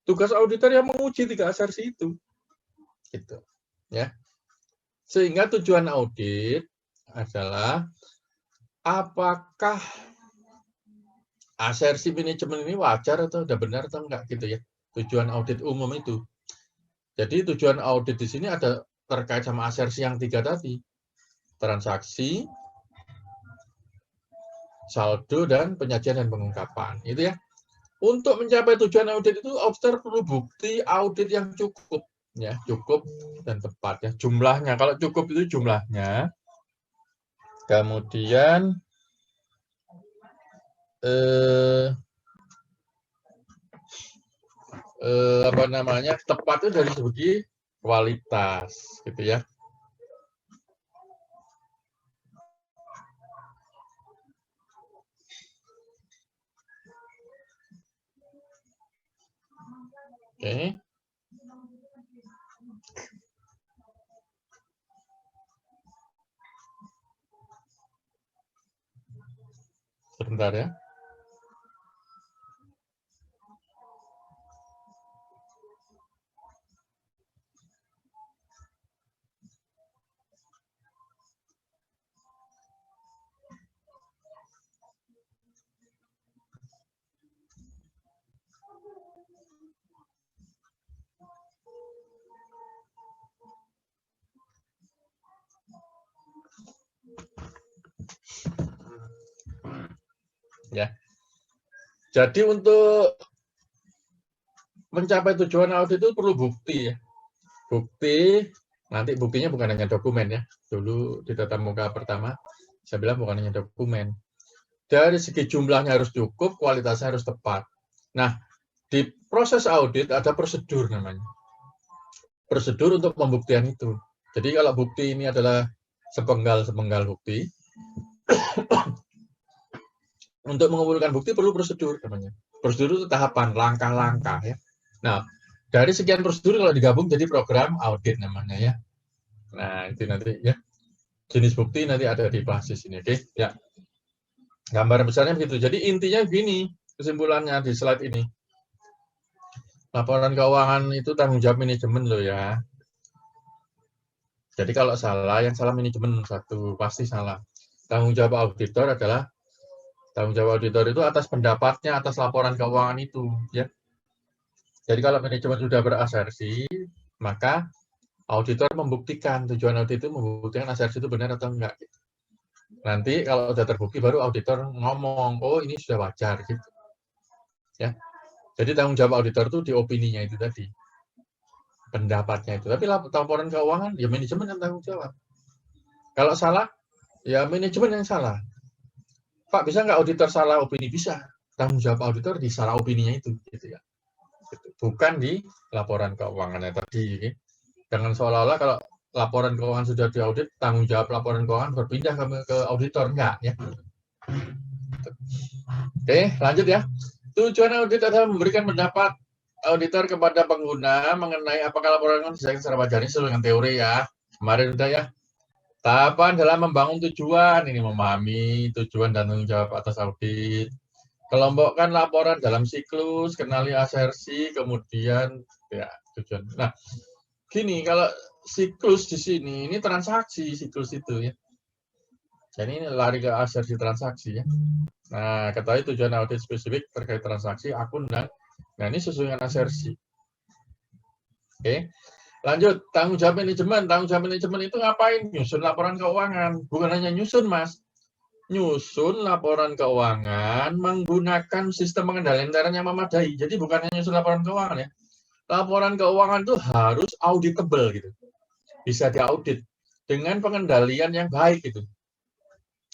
Tugas auditor yang menguji 3 asersi itu. Gitu. Ya. Sehingga tujuan audit adalah apakah asersi manajemen ini wajar atau udah benar atau enggak gitu ya. Tujuan audit umum itu. Jadi tujuan audit di sini ada terkait sama asersi yang 3 tadi. Transaksi, saldo, dan penyajian dan pengungkapan. Itu ya. Untuk mencapai tujuan audit itu, auditor perlu bukti audit yang cukup. Ya, cukup dan tepat. Ya. Jumlahnya, kalau cukup itu jumlahnya. Kemudian, tepat itu dari segi kualitas. Gitu ya. Oke. Sebentar ya. Ya. Jadi untuk mencapai tujuan audit itu perlu bukti ya. Bukti, nanti buktinya bukan hanya dokumen ya. Dulu di tatap muka pertama, saya bilang bukan hanya dokumen. Dari segi jumlahnya harus cukup, kualitasnya harus tepat. Nah, di proses audit ada prosedur namanya. Prosedur untuk pembuktian itu. Jadi kalau bukti ini adalah sepenggal bukti, untuk mengumpulkan bukti perlu prosedur namanya. Prosedur itu tahapan, langkah-langkah ya. Nah, dari sekian prosedur kalau digabung jadi program audit namanya ya. Nah, itu nanti ya. Jenis bukti nanti ada di basis ini, oke? Ya. Gambar besarnya begitu. Jadi intinya begini, kesimpulannya di slide ini. Laporan keuangan itu tanggung jawab manajemen loh ya. Jadi kalau salah, yang salah manajemen satu, pasti salah. Tanggung jawab auditor adalah tanggung jawab auditor itu atas pendapatnya atas laporan keuangan itu, ya. Jadi kalau manajemen sudah berasersi, maka auditor membuktikan, tujuan audit itu membuktikan asersi itu benar atau enggak. Nanti kalau sudah terbukti baru auditor ngomong, oh ini sudah wajar gitu. Ya. Jadi tanggung jawab auditor itu di opininya itu tadi. Pendapatnya itu. Tapi laporan keuangan ya manajemen yang tanggung jawab. Kalau salah, ya manajemen yang salah. Pak, bisa nggak auditor salah opini? Bisa. Tanggung jawab auditor di salah opininya itu, gitu ya. Bukan di laporan keuangannya tadi. Jangan seolah-olah kalau laporan keuangan sudah diaudit, tanggung jawab laporan keuangan berpindah ke auditor. Enggak, ya. Oke, lanjut ya. Tujuan audit adalah memberikan pendapat auditor kepada pengguna mengenai apakah laporan keuangan disajikan secara wajar. Ini sesuai dengan teori ya. Kemarin udah ya. Tahapan dalam membangun tujuan, ini memahami tujuan dan tanggung jawab atas audit. Kelompokkan laporan dalam siklus, kenali asersi, kemudian ya tujuan. Nah, gini, kalau siklus di sini, ini transaksi siklus itu ya. Jadi ini lari ke asersi transaksi ya. Nah, ketahui tujuan audit spesifik terkait transaksi, akun, dan nah ini sesuai dengan asersi. Oke. Lanjut, tanggung jawab manajemen. Tanggung jawab manajemen itu ngapain? Nyusun laporan keuangan. Bukan hanya nyusun, Mas. Nyusun laporan keuangan menggunakan sistem pengendalian intern yang memadai. Jadi bukan hanya nyusun laporan keuangan ya. Laporan keuangan itu harus auditable gitu. Bisa diaudit dengan pengendalian yang baik gitu.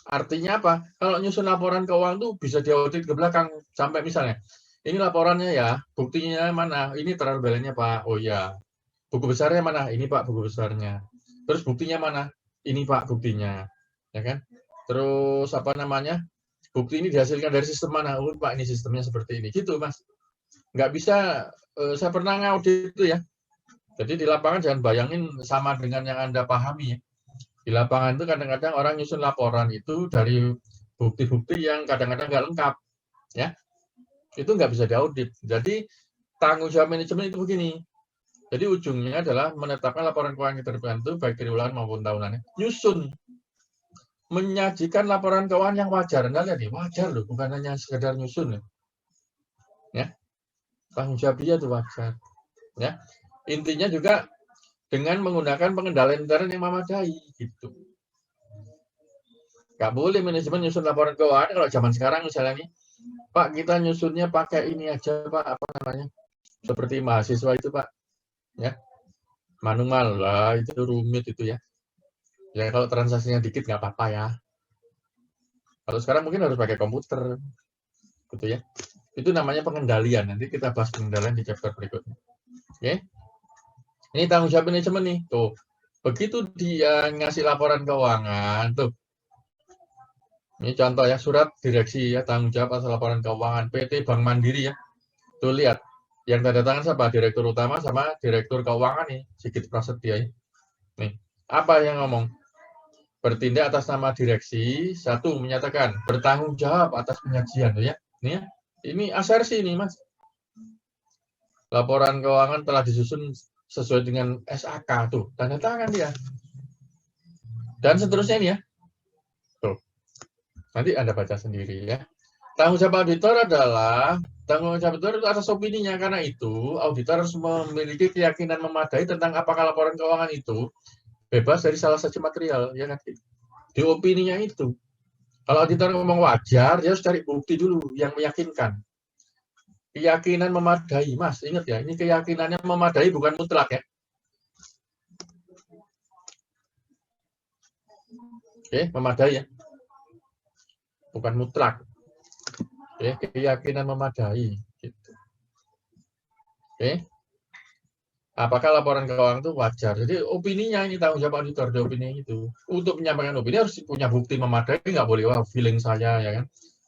Artinya apa? Kalau nyusun laporan keuangan itu bisa diaudit ke belakang. Sampai misalnya, ini laporannya ya, buktinya mana? Ini terlalu balannya Pak. Oh ya. Buku besarnya mana? Ini Pak buku besarnya. Terus buktinya mana? Ini Pak buktinya. Ya kan? Terus apa namanya? Bukti ini dihasilkan dari sistem mana? Oh Pak ini sistemnya seperti ini. Gitu Mas. Nggak bisa, saya pernah ngaudit itu ya. Jadi di lapangan jangan bayangin sama dengan yang Anda pahami ya. Di lapangan itu kadang-kadang orang nyusun laporan itu dari bukti-bukti yang kadang-kadang nggak lengkap. Ya. Itu nggak bisa diaudit. Jadi tanggung jawab manajemen itu begini. Jadi ujungnya adalah menetapkan laporan keuangan terbantu baik triwulan maupun tahunan. Nyusun, menyajikan laporan keuangan yang wajar. Anda lihat nih, wajar loh, bukan hanya sekedar nyusun. Ya, tanggung jawab dia itu wajar. Ya, intinya juga dengan menggunakan pengendalian intern yang memadai, gitu. Nggak boleh manajemen nyusun laporan keuangan kalau zaman sekarang misalnya nih, Pak, kita nyusunnya pakai ini aja, Pak, apa namanya? Seperti mahasiswa itu, Pak. Ya, manual lah, itu rumit itu ya. Ya kalau transaksinya dikit nggak apa-apa ya. Kalau sekarang mungkin harus pakai komputer, gitu ya. Itu namanya pengendalian. Nanti kita bahas pengendalian di chapter berikutnya. Oke? Ini tanggung jawab manajemen nih. Tuh, begitu dia ngasih laporan keuangan, tuh. Ini contoh ya, surat direksi ya, tanggung jawab atas laporan keuangan PT Bank Mandiri ya. Tuh lihat, yang tanda tangan siapa? Direktur utama sama direktur keuangan nih, Sigit Prasetya ya. Nih, apa yang ngomong? Bertindak atas nama direksi, satu menyatakan bertanggung jawab atas penyajian ya. Nih ya. Ini asersi nih Mas. Laporan keuangan telah disusun sesuai dengan SAK tuh, tanda tangan dia. Dan seterusnya ini ya. Tuh. Nanti Anda baca sendiri ya. Tanggung jawab auditor adalah tanggung jawab auditor itu atas opininya, karena itu auditor harus memiliki keyakinan memadai tentang apakah laporan keuangan itu bebas dari salah satu material, ya kan? Di opininya itu. Kalau auditor ngomong wajar, dia harus cari bukti dulu yang meyakinkan. Keyakinan memadai, Mas. Ingat ya, ini keyakinannya memadai bukan mutlak ya. Oke, memadai ya. Bukan mutlak. Oke, keyakinan memadai. Gitu. Oke. Apakah laporan keuangan itu wajar? Jadi opininya ini tanggung jawab auditor di opini itu. Untuk menyampaikan opini harus punya bukti memadai, nggak boleh wah feeling saya ya kan.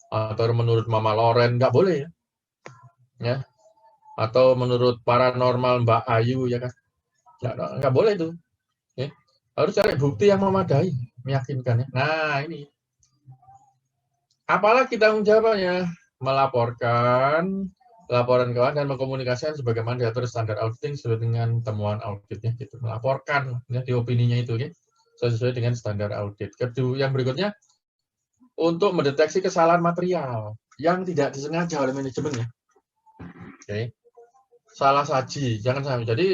Atau menurut Mama Loren nggak boleh ya. Ya. Atau menurut paranormal Mbak Ayu ya kan. Nggak boleh itu. Ya. Harus cari bukti yang memadai, meyakinkan ya. Nah, ini. Apalagi tanggung jawabnya? Melaporkan laporan keuangan dan mengkomunikasikan sebagaimana diatur standar auditing sesuai dengan temuan auditnya gitu. Melaporkan ya, di opininya itu ya, sesuai dengan standar audit. Kedua, yang berikutnya untuk mendeteksi kesalahan material yang tidak disengaja oleh manajemen ya. Oke. Salah saji, jangan sampai. Jadi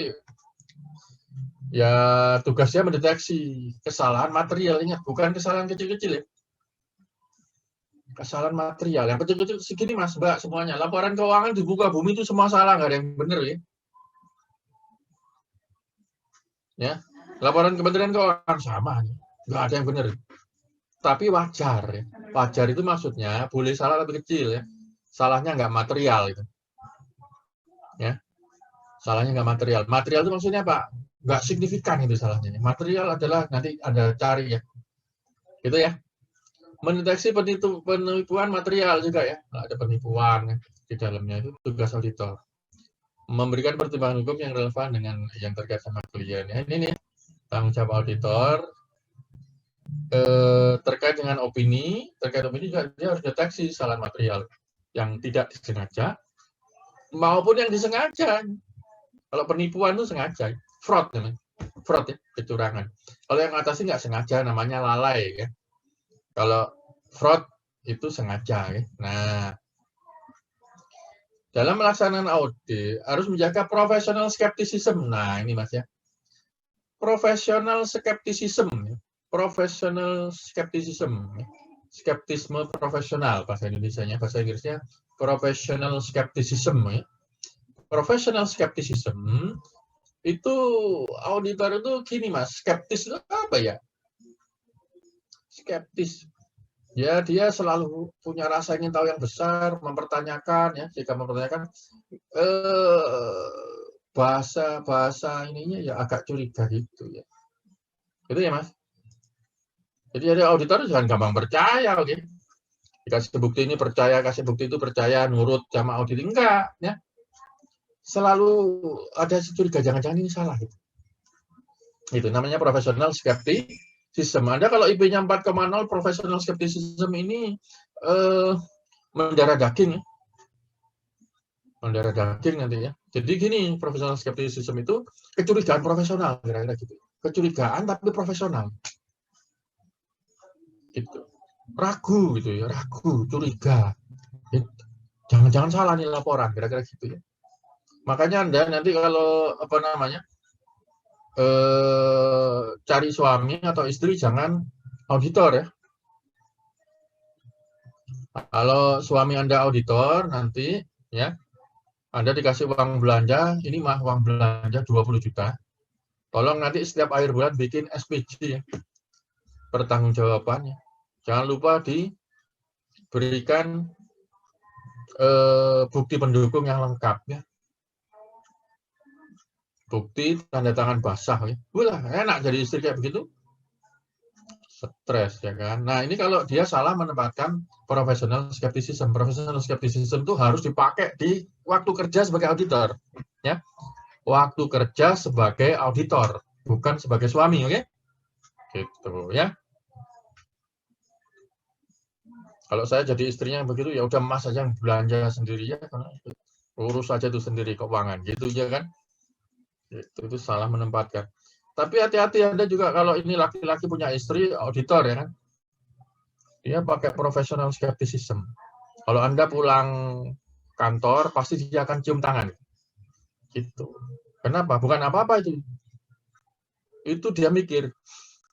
ya tugasnya mendeteksi kesalahan material, ingat bukan kesalahan kecil-kecil ya. Kesalahan material yang kecil-kecil segini Mas Mbak semuanya. Laporan keuangan di muka bumi itu semua salah, nggak ada yang benar ya. Ya, laporan Kementerian Keuangan sama, nggak ada yang benar. Tapi wajar ya. Wajar itu maksudnya boleh salah tapi kecil ya. Salahnya nggak material itu. Ya, salahnya nggak material. Material itu maksudnya apa? Nggak signifikan itu salahnya. Material adalah nanti Anda cari ya. Gitu ya. Mendeteksi penipuan material juga ya. Nah, ada penipuan ya, di dalamnya itu tugas auditor. Memberikan pertimbangan hukum yang relevan dengan yang terkait sama klien. Ya, ini nih tanggung jawab auditor terkait dengan opini. Terkait opini juga dia harus deteksi kesalahan material yang tidak disengaja maupun yang disengaja. Kalau penipuan itu sengaja, fraud namanya. Fraud ya, kecurangan. Kalau yang atas nggak sengaja namanya lalai ya. Kalau fraud itu sengaja ya. Nah, dalam melaksanakan audit harus menjaga professional skepticism. Nah, ini Mas ya. Professional skepticism. Professional skepticism. Skeptisme profesional bahasa Indonesianya, bahasa Inggrisnya professional skepticism ya. Professional skepticism itu auditor itu gini Mas, skeptis itu apa ya? Skeptis. Ya, dia selalu punya rasa ingin tahu yang besar, mempertanyakan ya, jika mempertanyakan bahasa ininya ya agak curiga gitu ya. Itu ya, Mas. Jadi ada auditor jangan gampang percaya, oke. Dikasih bukti ini percaya, kasih bukti itu percaya, nurut sama audit enggak ya. Selalu ada curiga jangan-jangan ini salah gitu. Itu namanya professional skepticism. Anda kalau IP-nya 4,0 professional skepticism ini mendarah daging ya. mendarah daging nanti ya. Jadi gini, professional skepticism itu kecurigaan profesional, kira-kira gitu. Kecurigaan tapi profesional. Gitu. Ragu gitu ya, ragu, curiga. Jangan-jangan salah nih laporan, kira-kira gitu ya. Makanya Anda nanti kalau apa namanya cari suami atau istri jangan auditor ya. Kalau suami Anda auditor nanti ya Anda dikasih uang belanja, ini mah uang belanja 20 juta. Tolong nanti setiap akhir bulan bikin SPJ ya, pertanggungjawabannya. Jangan lupa diberikan bukti pendukung yang lengkap ya. Bukti tanda tangan basah ya. Wah, enak jadi istri kayak begitu. Stres ya kan. Nah, ini kalau dia salah menempatkan professional skepticism. Professional skepticism itu harus dipakai di waktu kerja sebagai auditor ya. Waktu kerja sebagai auditor, bukan sebagai suami, oke? Gitu ya. Kalau saya jadi istrinya begitu ya udah Mas aja yang belanja sendiri ya, urus aja itu sendiri keuangan gitu ya kan. Itu salah menempatkan. Tapi hati-hati Anda juga kalau ini laki-laki punya istri auditor ya kan. Dia pakai professional skepticism. Kalau Anda pulang kantor pasti dia akan cium tangan. Gitu. Kenapa? Bukan apa-apa itu. Itu dia mikir,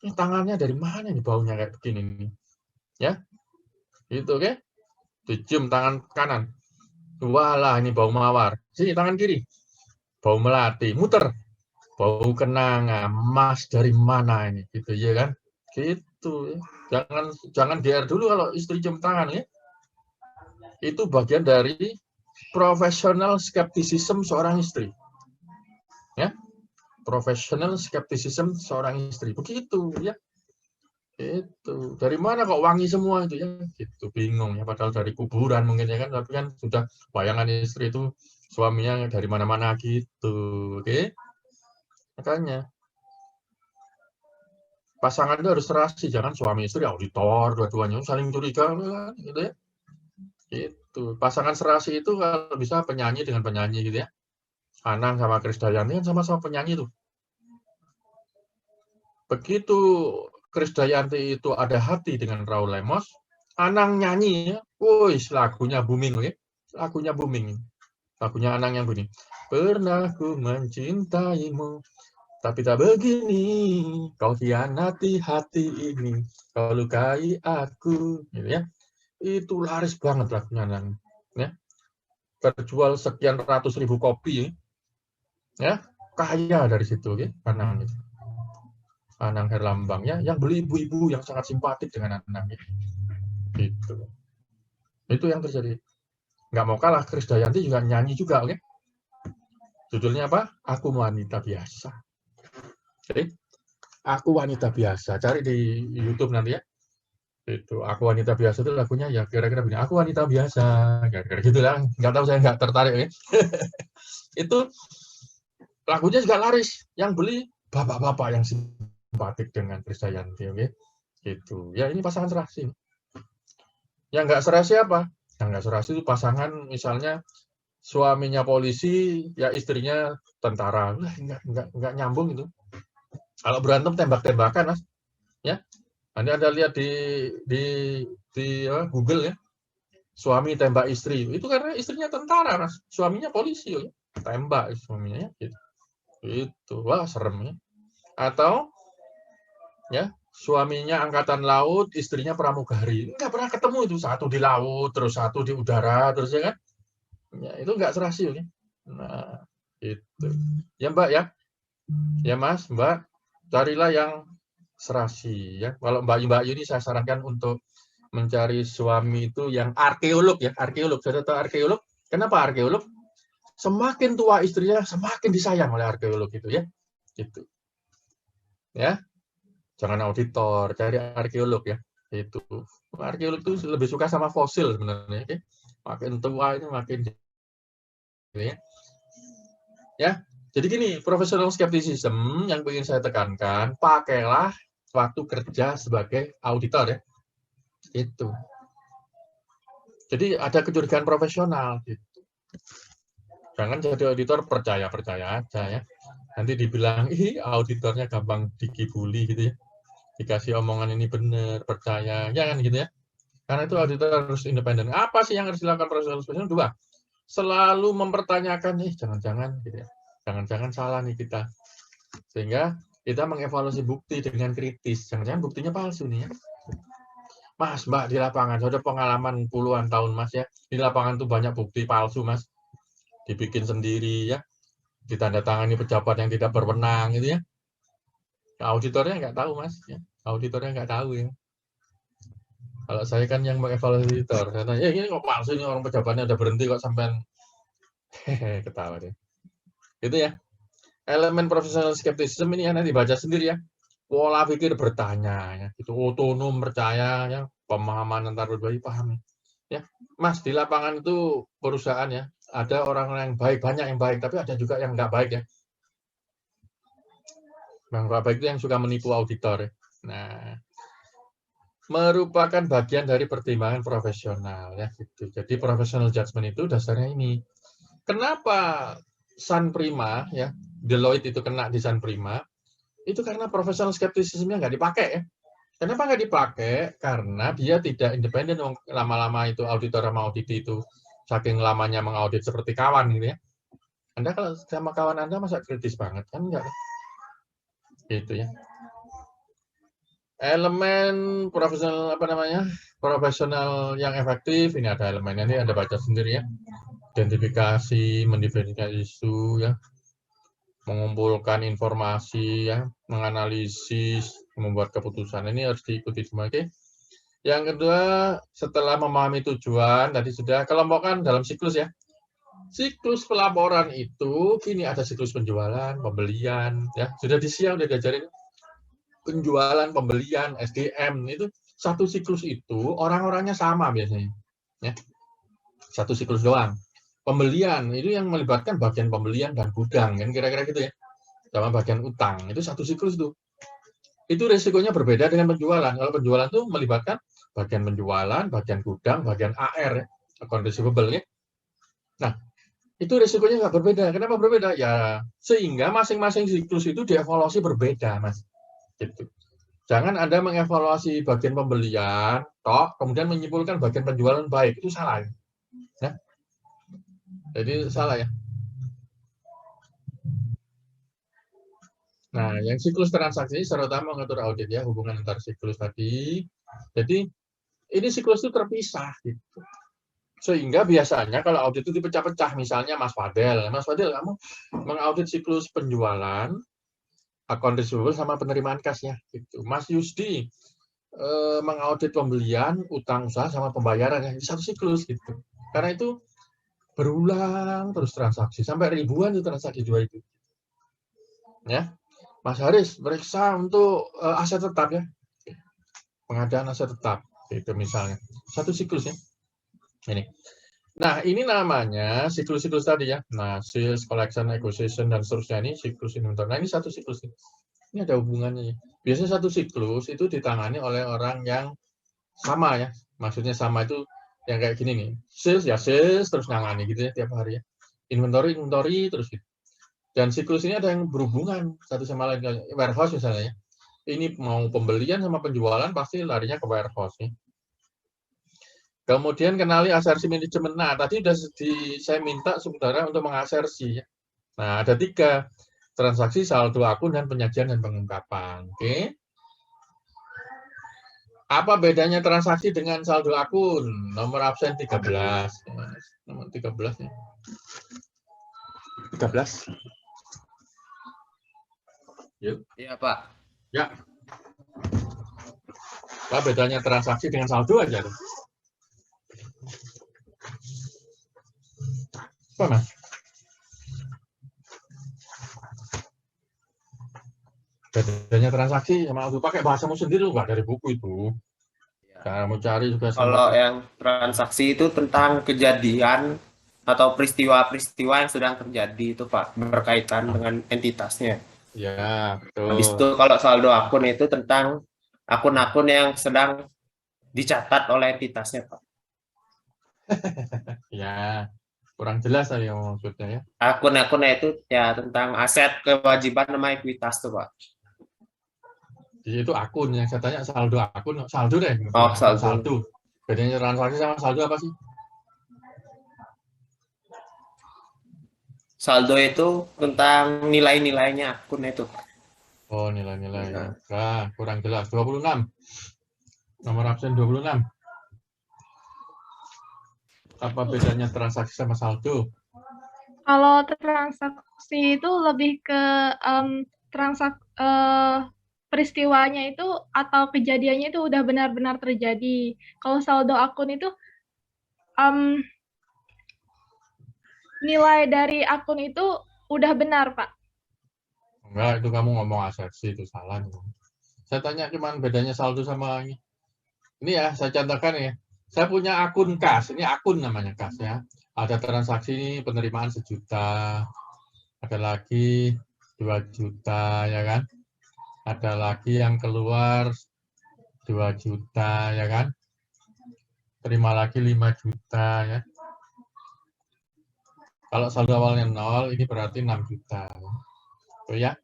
ini tangannya dari mana nih baunya kayak begini nih. Ya. Gitu oke. Dicium tangan kanan. Walah ini bau mawar. Sini tangan kiri. Bau melati. Muter. Bau kenanga. Mas dari mana ini? Gitu ya kan. Gitu. Jangan GR dulu kalau istri cium tangan ya. Itu bagian dari professional skepticism seorang istri. Ya. Professional skepticism seorang istri. Begitu ya. Itu dari mana kok wangi semua itu ya, gitu bingung ya, padahal dari kuburan mungkin ya kan, tapi kan sudah bayangan istri itu suaminya dari mana-mana gitu, oke? Makanya pasangan itu harus serasi, jangan suami istri auditor dua-duanya saling curiga gitu ya. Itu pasangan serasi itu kalau bisa penyanyi dengan penyanyi gitu ya. Anang sama Krisdayanti kan sama-sama penyanyi tuh. Begitu Krisdayanti itu ada hati dengan Raul Lemos, Anang nyanyi ya, wih lagunya booming ya, lagunya booming, lagunya Anang yang bunyi, pernah ku mencintaimu, tapi tak begini, kau hianati hati ini, kau lukai aku, gitu ya, itu laris banget lagunya Anang, ya, terjual sekian ratus ribu kopi, ya, kaya dari situ, ya, Anang itu. Anang Herlambang ya, yang beli ibu-ibu yang sangat simpatik dengan Anang gitu. Itu yang terjadi. Nggak mau kalah, Krisdayanti juga nyanyi juga, oke? Judulnya apa? Aku Wanita Biasa. Jadi, Aku Wanita Biasa. Cari di YouTube nanti ya. Itu Aku Wanita Biasa itu lagunya ya kira-kira begini. Aku Wanita Biasa. Kira-kira gitu lah. Nggak tahu, saya nggak tertarik ya. Itu lagunya juga laris. Yang beli bapak-bapak yang simpatik dengan Krisdayanti, oke? Gitu. Ya ini pasangan serasi. Yang nggak serasi apa? Yang nggak serasi itu pasangan misalnya suaminya polisi, ya istrinya tentara. Wah, nggak nyambung itu. Kalau berantem tembak-tembakan, Mas. Ya. Nanti Anda lihat di Google ya. Suami tembak istri. Itu karena istrinya tentara, Mas. Suaminya polisi ya. Tembak suaminya ya. Gitu. Itu. Wah, serem ya. Atau ya, suaminya angkatan laut, istrinya pramugari. Nggak pernah ketemu itu. Satu di laut, terus satu di udara, terus ya kan. Ya, itu nggak serasi ya. Nah, itu. Ya, Mbak ya. Ya, Mas, Mbak. Carilah yang serasi ya. Kalau Mbak ini saya sarankan untuk mencari suami itu yang arkeolog ya, arkeolog. Saya tahu arkeolog. Kenapa arkeolog? Semakin tua istrinya, semakin disayang oleh arkeolog itu ya. Gitu. Ya. Jangan auditor, cari arkeolog ya. Itu. Arkeolog itu lebih suka sama fosil sebenarnya, oke. Makin tua itu makin ya. Ya. Jadi gini, professional skepticism yang ingin saya tekankan, pakailah waktu kerja sebagai auditor ya. Itu. Jadi ada kecurigaan profesional gitu. Jangan jadi auditor percaya-percaya aja ya. Nanti dibilang, ih auditornya gampang dikibuli gitu ya. Dikasih omongan ini benar, percaya, jangan gitu ya. Karena itu auditor harus independen. Apa sih yang harus dilakukan profesional inspection? Dua, selalu mempertanyakan, jangan-jangan gitu ya. Jangan-jangan salah nih kita. Sehingga kita mengevaluasi bukti dengan kritis. Jangan-jangan buktinya palsu nih ya. Mas, Mbak, di lapangan, saya ada pengalaman puluhan tahun, Mas ya. Di lapangan tuh banyak bukti palsu, Mas. Dibikin sendiri ya. Ditandatangani pejabat yang tidak berwenang gitu ya. Auditornya nggak tahu, Mas. Ya. Auditornya nggak tahu ya. Kalau saya kan yang mengevaluasi auditor. Saya tanya, ini kok palsu ini orang pejabatnya udah berhenti kok sampean. Ketawa deh. Itu ya. Elemen professional skepticism ini yang nanti baca sendiri ya. Pola pikir bertanya ya. Itu otonom percaya ya. Pemahaman antar pribadi paham ya. Mas, di lapangan itu perusahaan ya. Ada orang-orang yang baik, banyak yang baik, tapi ada juga yang nggak baik ya. Yang nggak baik itu yang suka menipu auditor ya. Nah, merupakan bagian dari pertimbangan profesional ya gitu. Jadi professional judgment itu dasarnya ini. Kenapa Sun Prima ya, Deloitte itu kena di Sun Prima? Itu karena professional skepticism-nya nggak dipakai ya. Kenapa nggak dipakai? Karena dia tidak independen. Lama-lama itu auditor sama audit itu saking lamanya mengaudit seperti kawan gitu ya. Anda kalau sama kawan Anda masa kritis banget kan enggak? Gitu ya. Elemen profesional apa namanya? Profesional yang efektif ini ada elemennya ini Anda baca sendiri ya. Identifikasi, mendefinisikan isu ya, mengumpulkan informasi ya, menganalisis, membuat keputusan. Ini harus diikuti semua, oke? Yang kedua, setelah memahami tujuan, tadi sudah kelompokkan dalam siklus ya. Siklus pelaporan itu, kini ada siklus penjualan, pembelian, ya sudah disiang, sudah diajarin penjualan, pembelian, SDM itu satu siklus itu orang-orangnya sama biasanya, ya satu siklus doang. Pembelian itu yang melibatkan bagian pembelian dan gudang kan kira-kira gitu ya, sama bagian utang itu satu siklus tuh. Itu resikonya berbeda dengan penjualan. Kalau penjualan itu melibatkan bagian penjualan, bagian gudang, bagian AR, account receivable ya. Nah, itu risikonya nggak berbeda. Kenapa berbeda? Ya, sehingga masing-masing siklus itu dievaluasi berbeda, Mas. Gitu. Jangan Anda mengevaluasi bagian pembelian, toh, kemudian menyimpulkan bagian penjualan baik. Itu salah. Ya. Jadi, salah ya. Nah, yang siklus transaksi terutama mengatur audit ya, hubungan antar siklus tadi. Jadi, ini siklus itu terpisah. Gitu. Sehingga biasanya kalau audit itu dipecah-pecah, misalnya Mas Fadel, kamu mengaudit siklus penjualan, account receivable sama penerimaan kasnya. Gitu. Mas Yusdi mengaudit pembelian, utang usaha sama pembayaran yang satu siklus gitu. Karena itu berulang terus transaksi sampai ribuan itu transaksi dua itu. Ya, Mas Haris periksa untuk aset tetap ya, pengadaan aset tetap itu misalnya satu siklus ya. Ini. Nah, ini namanya siklus-siklus tadi ya. Nah, sales, collection, acquisition, dan seterusnya ini siklus inventory. Nah, ini satu siklus. Ini ada hubungannya. Biasanya satu siklus itu ditangani oleh orang yang sama ya. Maksudnya sama itu yang kayak gini nih. Sales ya sales, terus nangani gitu ya tiap hari ya. Inventory, terus gitu. Dan siklus ini ada yang berhubungan satu sama lain. Warehouse misalnya ya. Ini mau pembelian sama penjualan pasti larinya ke warehouse ya. Kemudian kenali asersi manajemen. Nah, tadi sudah saya minta saudara untuk mengasersi. Nah, ada 3. Transaksi, saldo akun, dan penyajian dan pengungkapan. Oke. Apa bedanya transaksi dengan saldo akun? Nomor absen 13. Nomor 13 ya. 13. Yuk. Iya, Pak. Ya. Apa bedanya transaksi dengan saldo aja tuh? Apa, Mas? Bedanya transaksi sama saldo pakai bahasamu sendiri loh, nggak dari buku itu. Kamu cari juga Kalau yang transaksi itu tentang kejadian atau peristiwa-peristiwa yang sedang terjadi itu, Pak, berkaitan dengan entitasnya. Ya, betul. Habis itu kalau saldo akun itu tentang akun-akun yang sedang dicatat oleh entitasnya, Pak. Ya. Kurang jelas tadi maksudnya ya. Akun-akunnya itu ya tentang aset, kewajiban, sama ekuitas tuh Pak. Jadi itu akun yang saya tanya saldo akun, saldo deh. Oh, Akun saldo. saldo. Bedanya transaksi sama saldo apa sih? Saldo itu tentang nilai-nilainya akun itu. Oh, nilai-nilai. Nah, Nah, kurang jelas. 26. Nomor absen 26. Apa bedanya transaksi sama saldo? Kalau transaksi itu lebih ke peristiwanya itu atau kejadiannya itu udah benar-benar terjadi. Kalau saldo akun itu nilai dari akun itu udah benar, Pak. Enggak, itu kamu ngomong asersi, itu salah. Saya tanya cuman bedanya saldo sama ini. Ini ya, saya contohkan ya. Saya punya akun kas, ini akun namanya kas ya. Ada transaksi ini penerimaan 1 juta, ada lagi 2 juta ya kan. Ada lagi yang keluar 2 juta ya kan. Terima lagi 5 juta ya. Kalau saldo awalnya 0, ini berarti 6 juta. Tuh ya.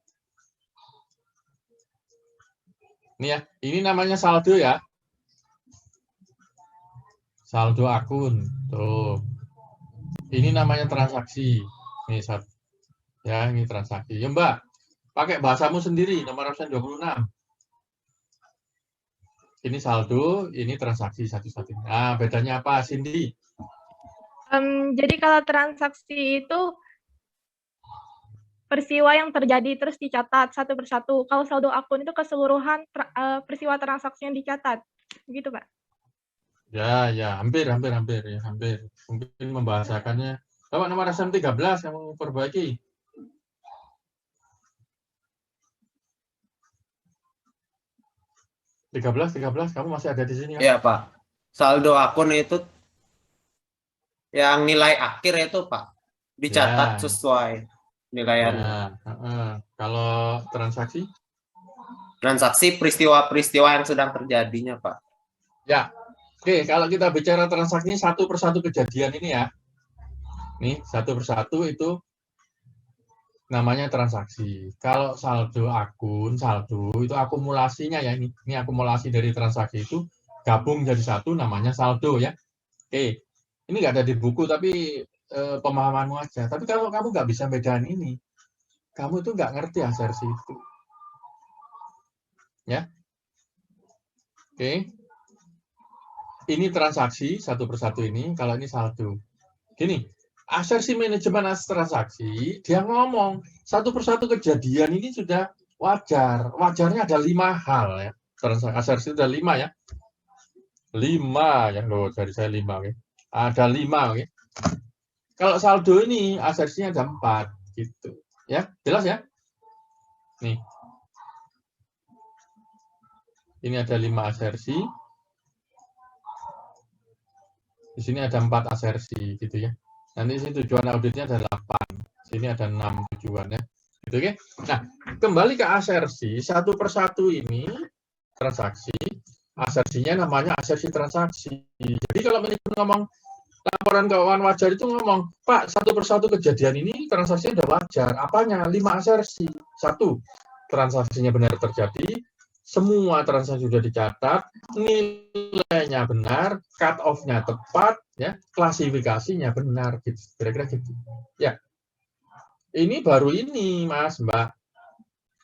Ini ya, ini namanya saldo ya. Saldo akun. Tuh. Ini namanya transaksi. Ini ya, ini transaksi. Ya, Mbak. Pakai bahasamu sendiri, nomor absen 26. Ini saldo, ini transaksi satu-satunya. Nah, bedanya apa, Cindy? Jadi kalau transaksi itu peristiwa yang terjadi terus dicatat satu persatu. Kalau saldo akun itu keseluruhan peristiwa transaksi yang dicatat. Begitu, Pak. Ya, hampir ya, hampir. Mungkin membahasakannya. Bapak nomor absen 13 yang mau perbaiki. Tiga belas, kamu masih ada di sini kan? Iya Pak. Saldo akun itu yang nilai akhir itu Pak dicatat Ya. sesuai nilaiannya. Ya, kalau transaksi? Transaksi peristiwa-peristiwa yang sedang terjadinya Pak. Ya, oke. Kalau kita bicara transaksi satu persatu kejadian ini ya, nih satu persatu itu namanya transaksi. Kalau saldo akun, saldo itu akumulasinya ya ini akumulasi dari transaksi itu gabung jadi satu namanya saldo ya. Oke, ini nggak ada di buku tapi pemahamanmu aja. Tapi kalau kamu nggak bisa bedain ini, kamu itu nggak ngerti asersi itu. Ya, oke. Ini transaksi satu persatu ini, kalau ini saldo. Gini, asersi manajemen transaksi, dia ngomong satu persatu kejadian ini sudah wajar. Wajarnya ada 5 hal ya. Asersi itu ada 5 ya. 5 ya, loh dari saya 5. Okay. Ada 5. Okay. Kalau saldo ini asersinya ada 4 gitu. Ya, jelas ya? Nih. Ini ada 5 asersi. Di sini ada 4 asersi gitu ya. Nanti sini tujuan auditnya ada 8. Sini ada 6 tujuannya. Gitu ya. Nah, kembali ke asersi, satu persatu ini transaksi, asersinya namanya asersi transaksi. Jadi kalau manajemen ngomong laporan keuangan wajar itu ngomong, Pak, satu persatu kejadian ini transaksinya sudah wajar. Apanya? 5 asersi. 1, transaksinya benar terjadi, semua transaksi sudah dicatat, nilainya benar, cut off-nya tepat, ya, klasifikasinya benar, gitu. Kira-kira gitu. Ya, ini baru ini, Mas, Mbak.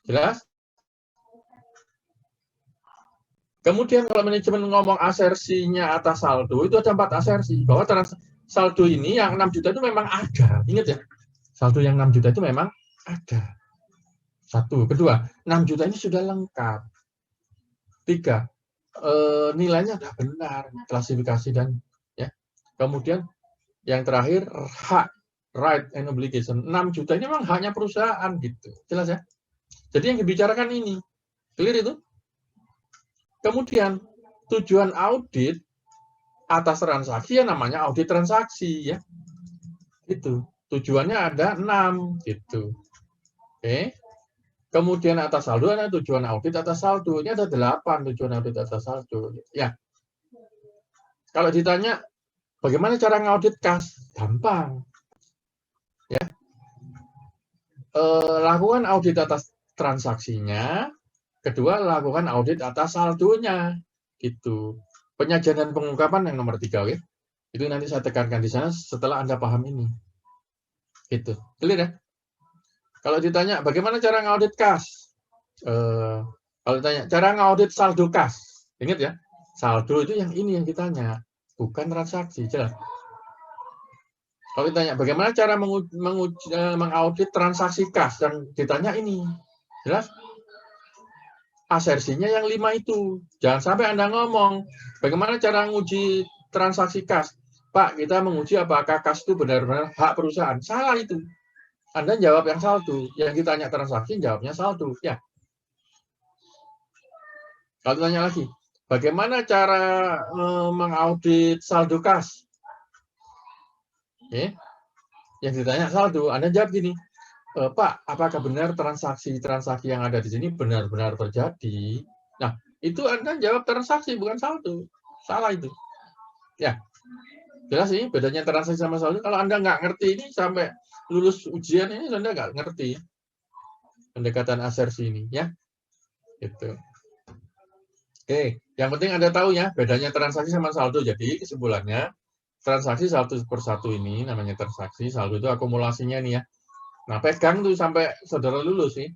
Jelas? Kemudian kalau manajemen ngomong asersinya atas saldo, itu ada 4 asersi. Bahwa saldo ini yang 6 juta itu memang ada. Ingat ya, saldo yang 6 juta itu memang ada. 1. Kedua, 6 juta ini sudah lengkap. 3, nilainya sudah benar, klasifikasi dan ya. Kemudian yang terakhir hak, right and obligation. 6 juta ini memang haknya perusahaan gitu. Jelas ya? Jadi yang dibicarakan ini. Clear itu? Kemudian tujuan audit atas transaksi ya namanya audit transaksi ya. Itu. Tujuannya ada 6 gitu. Oke. Kemudian atas saldo ada tujuan audit atas saldo. Ini ada 8 tujuan audit atas saldo. Ya. Kalau ditanya bagaimana cara ngaudit kas? Gampang. Ya, lakukan audit atas transaksinya. Kedua, lakukan audit atas saldonya. Gitu. Penyajian dan pengungkapan yang nomor 3, oke? Itu nanti saya tekankan di sana setelah Anda paham ini. Gitu. Clear ya? Kalau ditanya bagaimana cara ngaudit kas? Kalau ditanya cara ngaudit saldo kas, ingat ya, saldo itu yang ini yang ditanya, bukan transaksi, jelas. Kalau ditanya bagaimana cara mengaudit transaksi kas, dan ditanya ini, jelas. Asersinya yang 5 itu. Jangan sampai Anda ngomong, bagaimana cara menguji transaksi kas? Pak, kita menguji apakah kas itu benar-benar hak perusahaan. Salah itu. Anda jawab yang saldo. Yang ditanya transaksi, jawabnya saldo. Ya. Kalau tanya lagi, bagaimana cara mengaudit saldo kas? Yang ditanya saldo, Anda jawab gini, Pak, apakah benar transaksi-transaksi yang ada di sini benar-benar terjadi? Nah, itu Anda jawab transaksi, bukan saldo. Salah itu. Ya, jelas sih bedanya transaksi sama saldo. Kalau Anda nggak ngerti ini sampai lulus ujian ini, Anda nggak ngerti pendekatan asersi ini, ya. Gitu. Oke, yang penting Anda tahu ya, bedanya transaksi sama saldo. Jadi kesimpulannya, transaksi satu per satu ini namanya transaksi, saldo itu akumulasinya nih ya. Nah, pegang tuh sampai saudara lulus sih.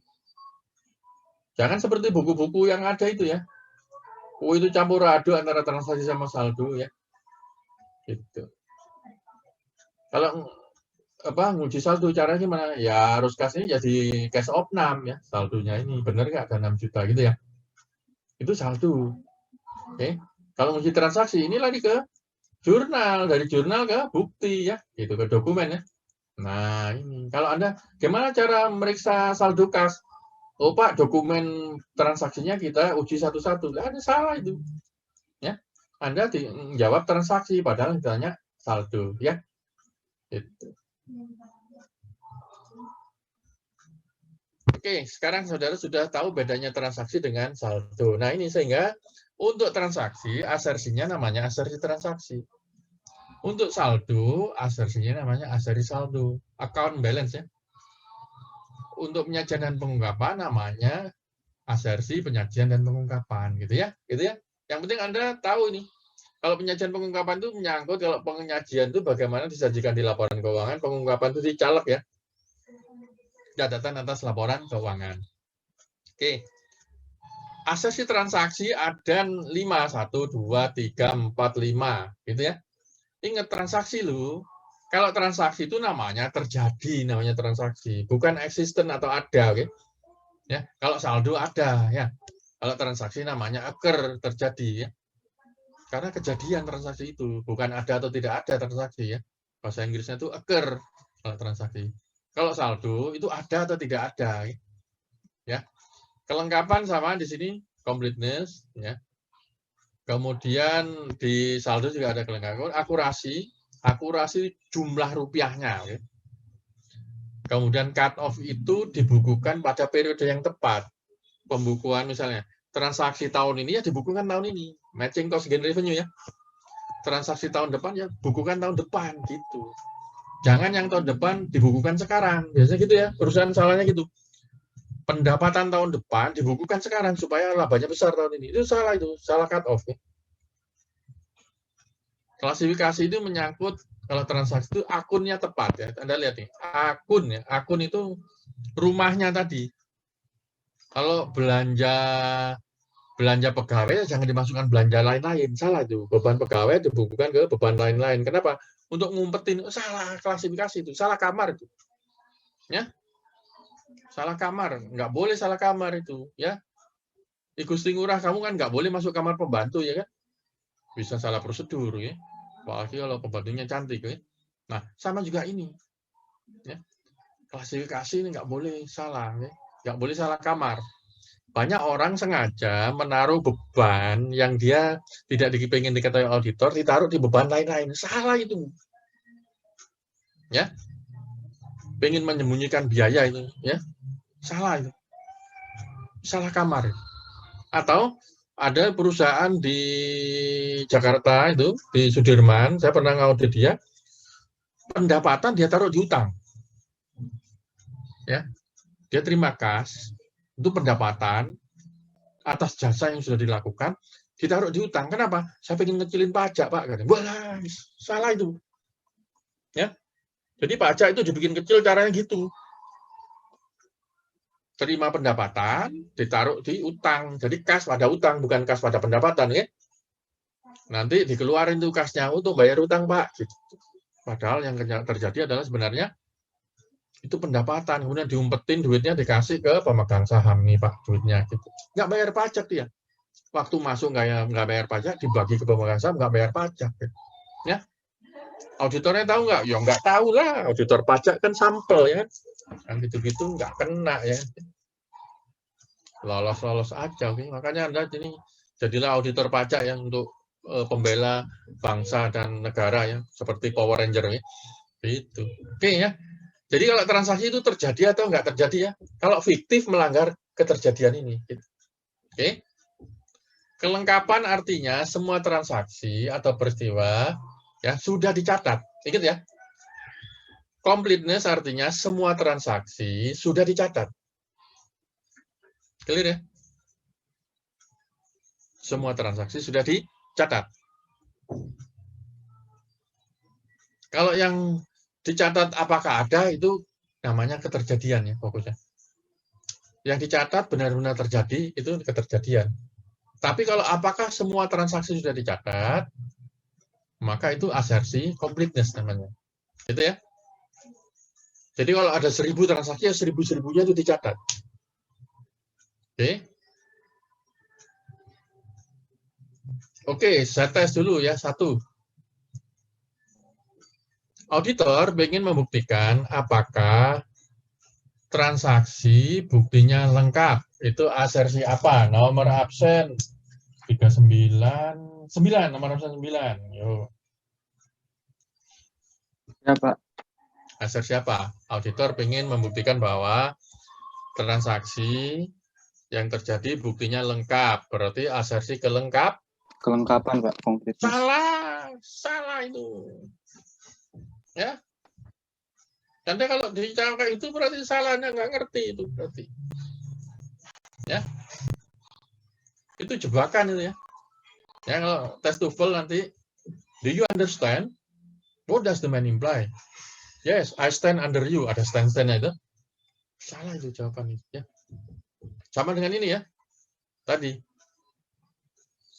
Jangan seperti buku-buku yang ada itu ya. Itu campur aduk antara transaksi sama saldo ya. Gitu. Kalau nguji saldo caranya gimana? Ya harus kasnya jadi cash opnam ya. Saldonya ini benar nggak ada 6 juta gitu ya. Itu saldo. Oke. Kalau nguji transaksi ini lagi ke jurnal, dari jurnal ke bukti ya, gitu ke dokumen ya. Nah, ini kalau Anda gimana cara meriksa saldo kas? Oh, Pak, dokumen transaksinya kita uji satu-satu. Ada salah itu. Ya. Anda jawab transaksi padahal ditanya saldo ya. Gitu. Oke, sekarang saudara sudah tahu bedanya transaksi dengan saldo. Nah, ini sehingga untuk transaksi asersinya namanya asersi transaksi. Untuk saldo, asersinya namanya asersi saldo, account balance ya. Untuk penyajian dan pengungkapan namanya asersi penyajian dan pengungkapan, gitu ya. Yang penting Anda tahu ini. Kalau penyajian pengungkapan itu menyangkut kalau penyajian itu bagaimana disajikan di laporan keuangan, pengungkapan itu dicaleg ya. Catatan atas laporan keuangan. Oke. Asersi transaksi ada 5, 1, 2, 3, 4, 5, gitu ya. Ingat transaksi lu, kalau transaksi itu namanya terjadi, namanya transaksi, bukan eksisten atau ada, oke? Ya, kalau saldo ada, ya. Kalau transaksi namanya occur, terjadi, ya. Karena kejadian transaksi itu, bukan ada atau tidak ada transaksi, ya. Bahasa Inggrisnya itu occur kalau transaksi. Kalau saldo itu ada atau tidak ada, ya. Kelengkapan sama di sini completeness, ya. Kemudian di saldo juga ada kelengkapan, akurasi jumlah rupiahnya. Okay. Kemudian cut off itu dibukukan pada periode yang tepat. Pembukuan misalnya transaksi tahun ini ya dibukukan tahun ini, matching cost gain revenue ya. Transaksi tahun depan ya bukukan tahun depan gitu. Jangan yang tahun depan dibukukan sekarang. Biasanya gitu ya, perusahaan salahnya gitu. Pendapatan tahun depan dibukukan sekarang supaya labanya besar tahun ini. Itu salah cut off. Ya. Klasifikasi itu menyangkut kalau transaksi itu akunnya tepat ya. Anda lihat nih, akun ya. Akun itu rumahnya tadi. Kalau belanja pegawai jangan dimasukkan belanja lain-lain. Salah itu. Beban pegawai dibukukan ke beban lain-lain. Kenapa? Untuk ngumpetin salah klasifikasi itu, salah kamar itu. Ya. Salah kamar, nggak boleh salah kamar itu, ya. Gusti Ngurah kamu kan nggak boleh masuk kamar pembantu ya kan? Bisa salah prosedur ya. Apalagi kalau pembantunya cantik ya. Nah, sama juga ini. Ya. Klasifikasi ini nggak boleh salah ya. Nggak boleh salah kamar. Banyak orang sengaja menaruh beban yang dia tidak ingin diketahui auditor, ditaruh di beban lain-lain. Salah itu. Ya. Pengen menyembunyikan biaya itu, ya. Salah itu. Salah kamar. Atau ada perusahaan di Jakarta itu, di Sudirman, saya pernah ngaudit dia, pendapatan dia taruh di utang. ya, dia terima kas, itu pendapatan atas jasa yang sudah dilakukan, ditaruh di utang. Kenapa? Saya pengen ngecilin pajak, Pak. Walah, salah itu. Ya, jadi pajak itu dibikin kecil caranya gitu. Terima pendapatan, ditaruh di utang. Jadi kas pada utang, bukan kas pada pendapatan, ya. Nanti dikeluarin tuh kasnya untuk bayar utang, Pak. Gitu. Padahal yang terjadi adalah sebenarnya itu pendapatan, kemudian diumpetin duitnya dikasih ke pemegang saham nih Pak, duitnya gitu. Nggak bayar pajak dia. Waktu masuk nggak bayar pajak, dibagi ke pemegang saham nggak bayar pajak. Gitu. Ya, auditornya tahu nggak? Ya nggak tahu lah. Auditor pajak kan sampel ya, kan gitu-gitu nggak kena ya. Lolos-lolos aja, oke. Makanya Anda ini jadilah auditor pajak yang untuk pembela bangsa dan negara ya, seperti Power Ranger ya. Itu. Oke ya. Jadi kalau transaksi itu terjadi atau nggak terjadi ya? Kalau fiktif melanggar keterjadian ini. Oke. Kelengkapan artinya semua transaksi atau peristiwa ya sudah dicatat. Ingat ya. Completeness artinya semua transaksi sudah dicatat. Clear ya? Semua transaksi sudah dicatat. Kalau yang dicatat apakah ada itu namanya keterjadian ya fokusnya. Yang dicatat benar-benar terjadi itu keterjadian. Tapi kalau apakah semua transaksi sudah dicatat, maka itu asersi completeness namanya. Gitu ya. Jadi kalau ada 1000 transaksi, ya 1000-1000-nya itu dicatat. Oke. Oke, saya tes dulu ya, 1. Auditor ingin membuktikan apakah transaksi buktinya lengkap. Itu asersi apa? Nomor absen 39, nomor absen 9. Yuk. Ya, Pak. Asersi apa? Auditor ingin membuktikan bahwa transaksi yang terjadi buktinya lengkap. Berarti asersi Kelengkapan, Pak, komplit. salah itu. Ya. Nanti kalau dicangka itu berarti salahnya nggak ngerti itu berarti. Ya. Itu jebakan itu ya. Ya kalau tes TOEFL nanti, do you understand? What does the man imply? Yes, I stand under you. Ada stand-stand-nya itu. Salah itu jawaban itu ya. Sama dengan ini ya. Tadi.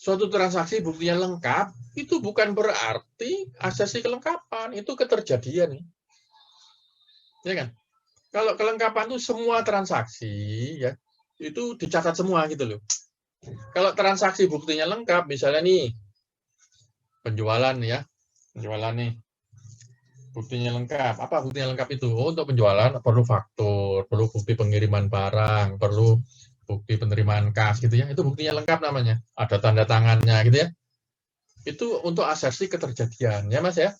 Suatu transaksi buktinya lengkap, itu bukan berarti asersi kelengkapan, itu keterjadian. Ya kan? Kalau kelengkapan itu semua transaksi, ya itu dicatat semua gitu loh. Kalau transaksi buktinya lengkap, misalnya nih, penjualan ya, penjualan nih, buktinya lengkap. Apa buktinya lengkap itu? Oh, untuk penjualan perlu faktur, perlu bukti pengiriman barang, perlu bukti penerimaan kas gitu ya, itu buktinya lengkap namanya. Ada tanda tangannya gitu ya. Itu untuk asersi keterjadian ya Mas ya.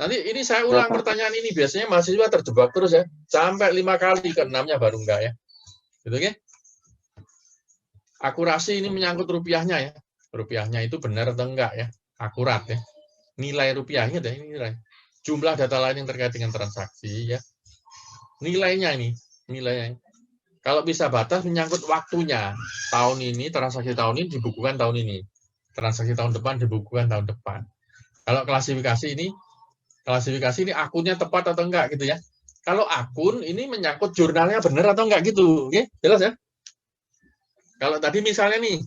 Nanti ini saya ulang pertanyaan ini, biasanya mahasiswa terjebak terus ya, sampai 5 kali, ke-6-nya baru enggak ya. Gitu ya. Akurasi ini menyangkut rupiahnya ya. Rupiahnya itu benar atau enggak ya. Akurat ya. Nilai rupiahnya deh, nilai. Jumlah data lain yang terkait dengan transaksi ya. Nilainya ini, nilainya. Kalau bisa batas menyangkut waktunya. Tahun ini, transaksi tahun ini dibukukan tahun ini. Transaksi tahun depan dibukukan tahun depan. Kalau klasifikasi ini akunnya tepat atau enggak gitu ya. Kalau akun ini menyangkut jurnalnya benar atau enggak gitu. Oke, jelas ya? Kalau tadi misalnya nih,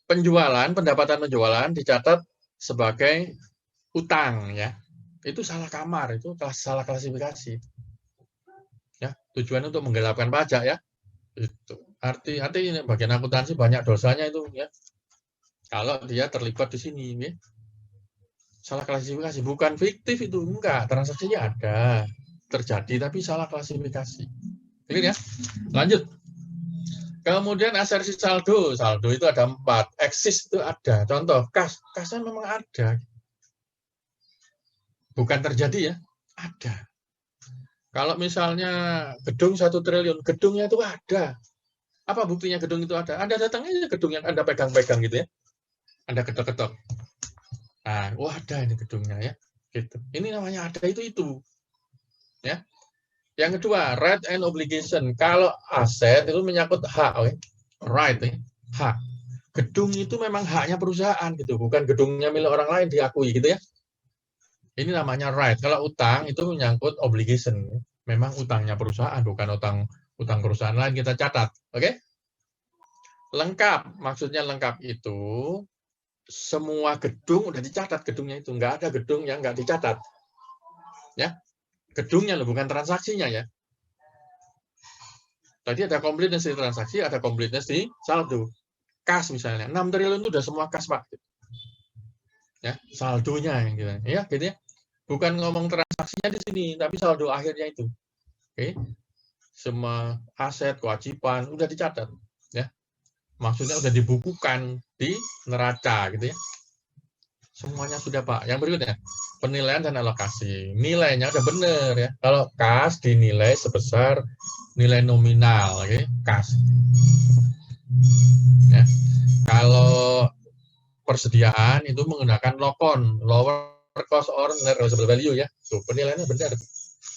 pendapatan penjualan dicatat sebagai utang ya. Itu salah kamar, itu salah klasifikasi. Ya, tujuan untuk menggelapkan pajak ya. Itu. Arti ini bagian akuntansi banyak dosanya itu ya. Kalau dia terlibat di sini ya. Salah klasifikasi, bukan fiktif itu, enggak, transaksinya ada. Terjadi tapi salah klasifikasi. Clear ya? Lanjut. Kemudian asersi saldo itu ada 4. Eksis itu ada. Contoh, kasnya memang ada. Bukan terjadi ya, ada. Kalau misalnya gedung 1 triliun, gedungnya itu ada. Apa buktinya gedung itu ada? Anda datangnya gedung yang Anda pegang-pegang gitu ya. Anda ketok-ketok. Nah, wah ada ini gedungnya ya. Gitu. Ini namanya ada itu. Ya. Yang kedua, right and obligation. Kalau aset itu menyangkut hak, okay? Right, hak. Gedung itu memang haknya perusahaan gitu, bukan gedungnya milik orang lain diakui gitu ya. Ini namanya right. Kalau utang itu menyangkut obligation. Memang utangnya perusahaan, bukan utang perusahaan lain kita catat. Oke? Lengkap. Maksudnya lengkap itu semua gedung udah dicatat gedungnya itu. Nggak ada gedung yang nggak dicatat. Ya. Gedungnya loh, bukan transaksinya ya. Tadi ada completeness di transaksi, ada completeness di saldo. Kas misalnya, 6 triliun itu udah semua kas, Pak. Ya, saldonya yang gitu. Ya, gitu ya. Bukan ngomong transaksinya di sini, tapi saldo akhirnya itu. Oke. Semua aset, kewajiban udah dicatat, ya. Maksudnya udah dibukukan di neraca gitu ya. Semuanya sudah, Pak. Yang berikutnya, penilaian dan alokasi. Nilainya udah benar ya. Kalau kas dinilai sebesar nilai nominal, oke, kas. Ya. Kalau persediaan itu menggunakan LOCON, lower cost or net realizable value ya. Tuh, penilaiannya benar.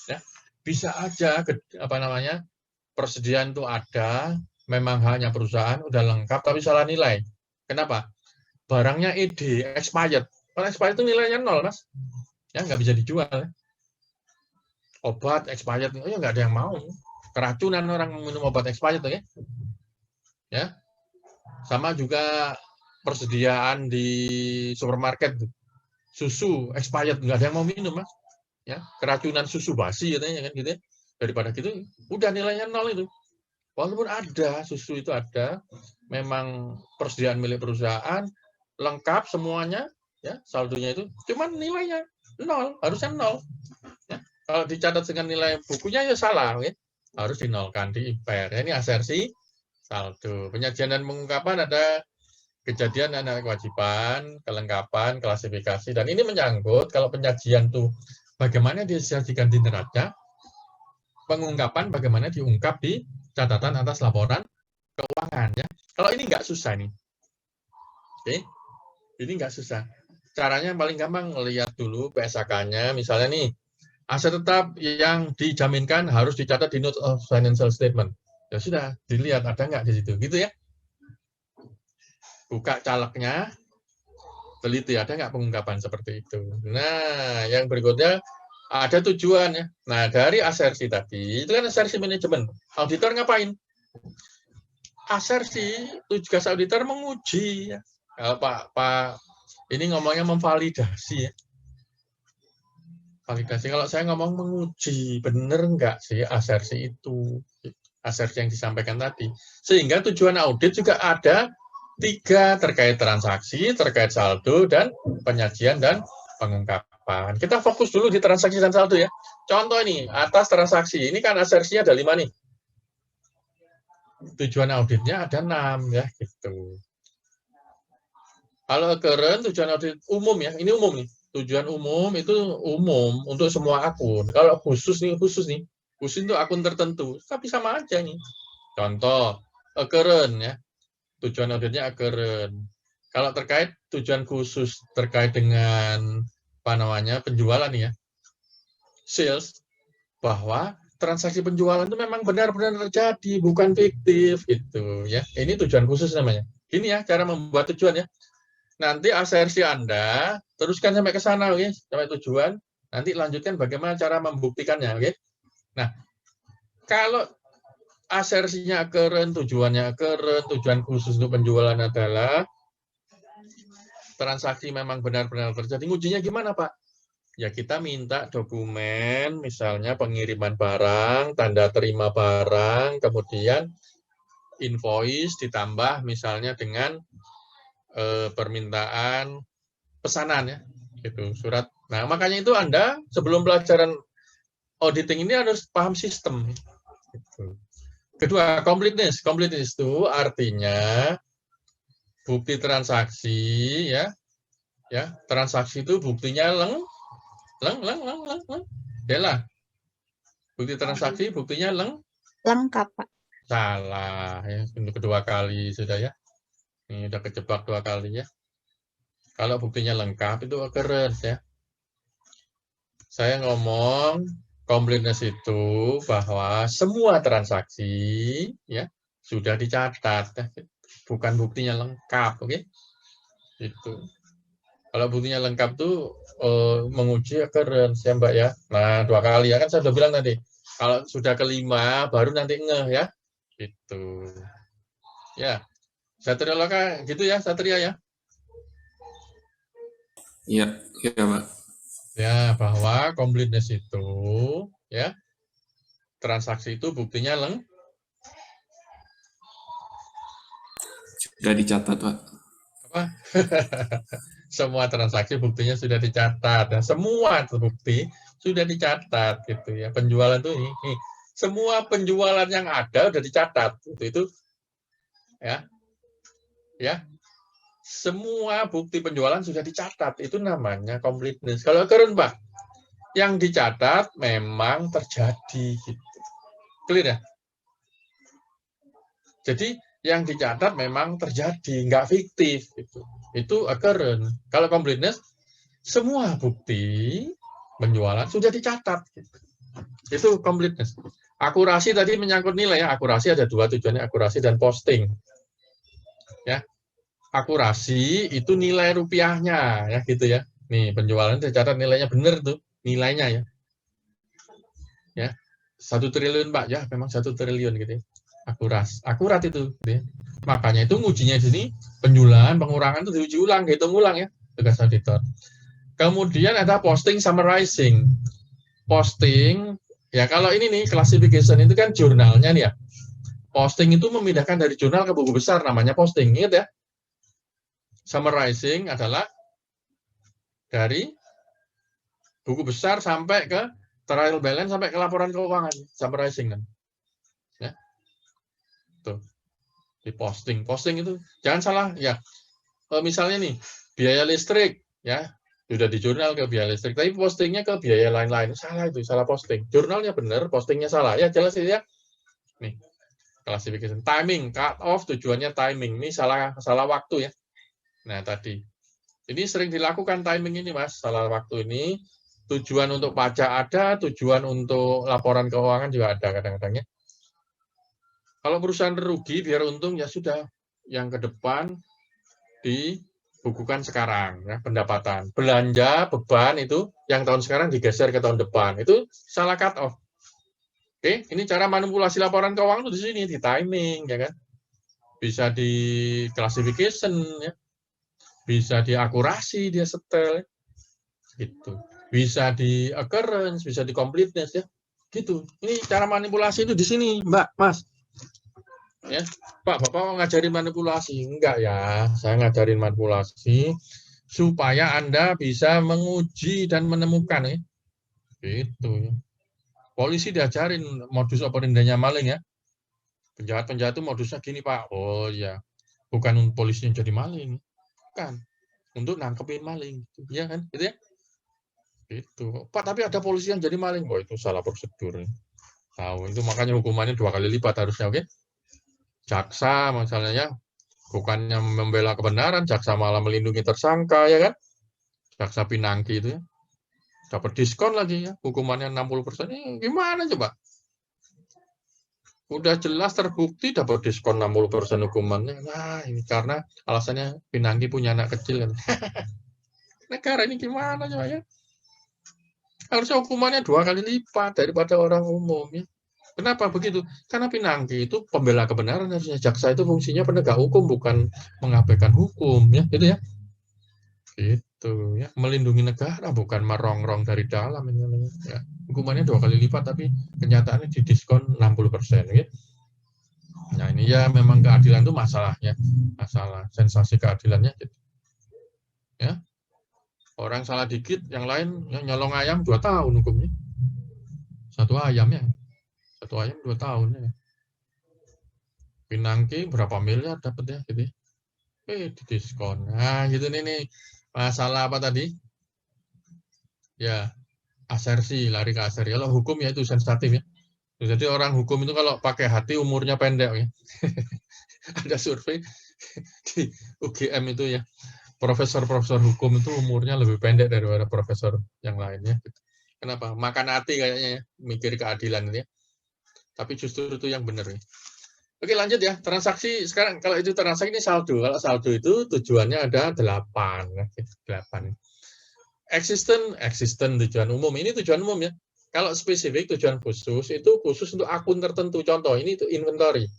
Ya. Bisa aja persediaan itu ada, memang hanya perusahaan udah lengkap tapi salah nilai. Kenapa? Barangnya ED, expired. Kalau expired itu nilainya 0, Mas. Ya, nggak bisa dijual. Ya. Obat expired, oh ya nggak ada yang mau. Keracunan orang minum obat expired ya. Ya. Sama juga persediaan di supermarket, susu expired, nggak ada yang mau minum, Mas. Ya, keracunan susu basi katanya kan gitu ya. Daripada gitu, udah nilainya 0 itu. Walaupun ada, susu itu ada, memang persediaan milik perusahaan, lengkap semuanya, ya saldonya itu, cuman nilainya 0, harusnya 0. Ya. Kalau dicatat dengan nilai bukunya ya salah, ya. Harus dinolkan, di-impair. Ini asersi saldo. Penyajian dan pengungkapan ada kejadian dan kewajiban, kelengkapan, klasifikasi, dan ini menyangkut kalau penyajian tuh bagaimana disajikan di neraca, pengungkapan bagaimana diungkap di catatan atas laporan keuangan ya. Kalau ini nggak susah nih. Oke. Ini nggak susah. Caranya yang paling gampang lihat dulu PSAK-nya, misalnya nih, aset tetap yang dijaminkan harus dicatat di note of financial statement. Ya sudah, dilihat ada nggak di situ, gitu ya. Buka calegnya, teliti ada nggak pengungkapan seperti itu. Nah, yang berikutnya ada tujuannya. Nah, dari asersi tadi, itu kan asersi manajemen. Auditor ngapain? Asersi, tugas auditor menguji. Ya. Pak, ini ngomongnya memvalidasi. Ya. Validasi, kalau saya ngomong menguji, benar nggak sih asersi itu? Asersi yang disampaikan tadi. Sehingga tujuan audit juga ada 3, terkait transaksi, terkait saldo, dan penyajian dan pengungkapan. Kita fokus dulu di transaksi dan saldo ya. Contoh ini, atas transaksi, ini kan asersinya ada 5 nih. Tujuan auditnya ada 6 ya, gitu. Kalau current, tujuan audit umum ya, ini umum nih. Tujuan umum itu umum untuk semua akun. Kalau khusus itu akun tertentu, tapi sama aja nih. Contoh, current ya, tujuan auditnya current. Kalau terkait tujuan khusus terkait dengan penjualan ya, sales, bahwa transaksi penjualan itu memang benar-benar terjadi, bukan fiktif gitu ya. Ini tujuan khusus namanya. Ini ya cara membuat tujuan ya. Nanti asersi Anda teruskan sampai ke sana, oke? Sampai tujuan. Nanti lanjutkan bagaimana cara membuktikannya, oke? Nah, kalau asersinya current, tujuannya current, tujuan khusus untuk penjualan adalah transaksi memang benar-benar terjadi. Ngujinya gimana, Pak? Ya kita minta dokumen, misalnya pengiriman barang, tanda terima barang, kemudian invoice ditambah misalnya dengan permintaan pesanan ya, gitu, surat. Nah, makanya itu Anda sebelum pelajaran auditing ini harus paham sistem. Gitu. Kedua, completeness. Completeness itu artinya bukti transaksi ya. Ya, transaksi itu buktinya Bella. Bukti transaksi buktinya lengkap, Pak. Salah ya, untuk kedua kali sudah ya. Ini udah kejebak 2 kali ya. Kalau buktinya lengkap itu occurrence ya. Saya ngomong Completeness itu bahwa semua transaksi ya sudah dicatat, bukan buktinya lengkap, oke? Itu. Kalau buktinya lengkap tuh menguji occurrence ya Mbak ya. Nah 2 kali ya kan saya sudah bilang tadi. Kalau sudah kelima baru nanti ngeh ya. Itu. Ya. Satria Loka gitu ya Satria ya. Iya, iya Pak. Ya bahwa completeness itu ya transaksi itu buktinya Sudah dicatat Pak. apa? Semua transaksi buktinya sudah dicatat. Nah, semua bukti sudah dicatat gitu ya. Penjualan tuh ini semua penjualan yang ada sudah dicatat. Itu ya. Ya. Semua bukti penjualan sudah dicatat. Itu namanya completeness. Kalau keren, Pak, yang dicatat memang terjadi gitu. Clear ya? Jadi yang dicatat memang terjadi, nggak fiktif gitu. Itu occurrence. Kalau completeness semua bukti penjualan sudah dicatat. Itu completeness. Akurasi tadi menyangkut nilai ya. Akurasi ada 2 tujuannya, akurasi dan posting. Ya. Akurasi itu nilai rupiahnya ya gitu ya. Nih, penjualan dicatat nilainya benar tuh, nilainya ya. Ya. 1 triliun, Pak. Ya, memang 1 triliun gitu ya. Akurat itu gitu ya. Makanya itu ngujinya di sini penjualan, pengurangan itu diuji ulang, dihitung ulang ya, tugas auditor. Kemudian ada posting summarizing. Posting, ya kalau ini nih, classification itu kan jurnalnya nih ya. Posting itu memindahkan dari jurnal ke buku besar, namanya posting. Ingat ya? Summarizing adalah dari buku besar sampai ke trial balance, sampai ke laporan keuangan. Summarizing kan. Ya. Tuh. Di posting. Posting itu, jangan salah ya. Misalnya nih, biaya listrik, ya, sudah di jurnal ke biaya listrik, tapi postingnya ke biaya lain-lain. Salah itu, salah posting. Jurnalnya benar, postingnya salah. Ya, jelas ya. Nih, classification. Timing, cut off, tujuannya timing. Ini salah waktu ya. Nah, tadi. Ini sering dilakukan timing ini, Mas. Salah waktu ini. Tujuan untuk pajak ada, tujuan untuk laporan keuangan juga ada kadang-kadang ya. Kalau perusahaan rugi, biar untung, ya sudah. Yang ke depan, dibukukan sekarang ya, pendapatan. Belanja beban itu yang tahun sekarang digeser ke tahun depan. Itu salah cut off. Oke, ini cara manipulasi laporan keuangan itu di sini, di timing ya kan. Bisa di classification ya. Bisa di akurasi, dia setel gitu. Bisa di occurrence, bisa di completeness ya. Gitu. Ini cara manipulasi itu di sini, Mbak, Mas. Ya, Pak, Bapak ngajarin manipulasi? Enggak ya, saya ngajarin manipulasi supaya Anda bisa menguji dan menemukan ya. Gitu ya. Polisi diajarin modus operandi-nya maling ya. Penjahat-penjahat itu modusnya gini, Pak. Oh ya, bukan polisi yang jadi maling. Bukan. Untuk nangkepin maling. Iya kan? Gitu ya? Itu. Pak, tapi ada polisi yang jadi maling. Oh, itu salah prosedur. Tahu, itu makanya hukumannya 2 kali lipat harusnya, oke? Jaksa misalnya ya, bukannya membela kebenaran, jaksa malah melindungi tersangka ya kan? Jaksa Pinangki itu ya. Dapat diskon lagi ya, hukumannya 60%. Gimana coba? Udah jelas terbukti dapat diskon 60% hukumannya. Nah, ini karena alasannya Pinangki punya anak kecil kan. Negara ini gimana coba ya? Harusnya hukumannya 2 kali lipat daripada orang umum ya. Kenapa begitu? Karena Pinangki itu pembela kebenaran, harusnya jaksa itu fungsinya penegak hukum, bukan mengabaikan hukum ya, gitu ya. Gitu ya, melindungi negara bukan merongrong dari dalam ini ya. Hukumannya 2 kali lipat tapi kenyataannya didiskon 60% ya. Nah, ini ya memang keadilan itu masalahnya. Masalah sensasi keadilannya gitu. Ya. Orang salah dikit, yang lain yang nyolong ayam 2 tahun hukumnya. 1 ayam ya. 1 ayam 2 tahun ya. Pinangki berapa miliar dapat ya gitu. Didiskon. Nah, gitu nih. Masalah apa tadi? Ya, asersi, lari ke asersi. Kalau hukum ya itu sensitif ya. Jadi orang hukum itu kalau pakai hati umurnya pendek ya. Ada survei di UGM itu ya. Profesor-profesor hukum itu umurnya lebih pendek daripada profesor yang lainnya. Kenapa? Makan hati kayaknya ya, mikir keadilan ini ya. Tapi justru itu yang benar ya. Oke, lanjut ya. Transaksi sekarang kalau itu transaksi ini saldo. Kalau saldo itu tujuannya ada 8. 8. Existent tujuan umum. Ini tujuan umum ya. Kalau spesifik tujuan khusus itu khusus untuk akun tertentu. Contoh ini itu inventory.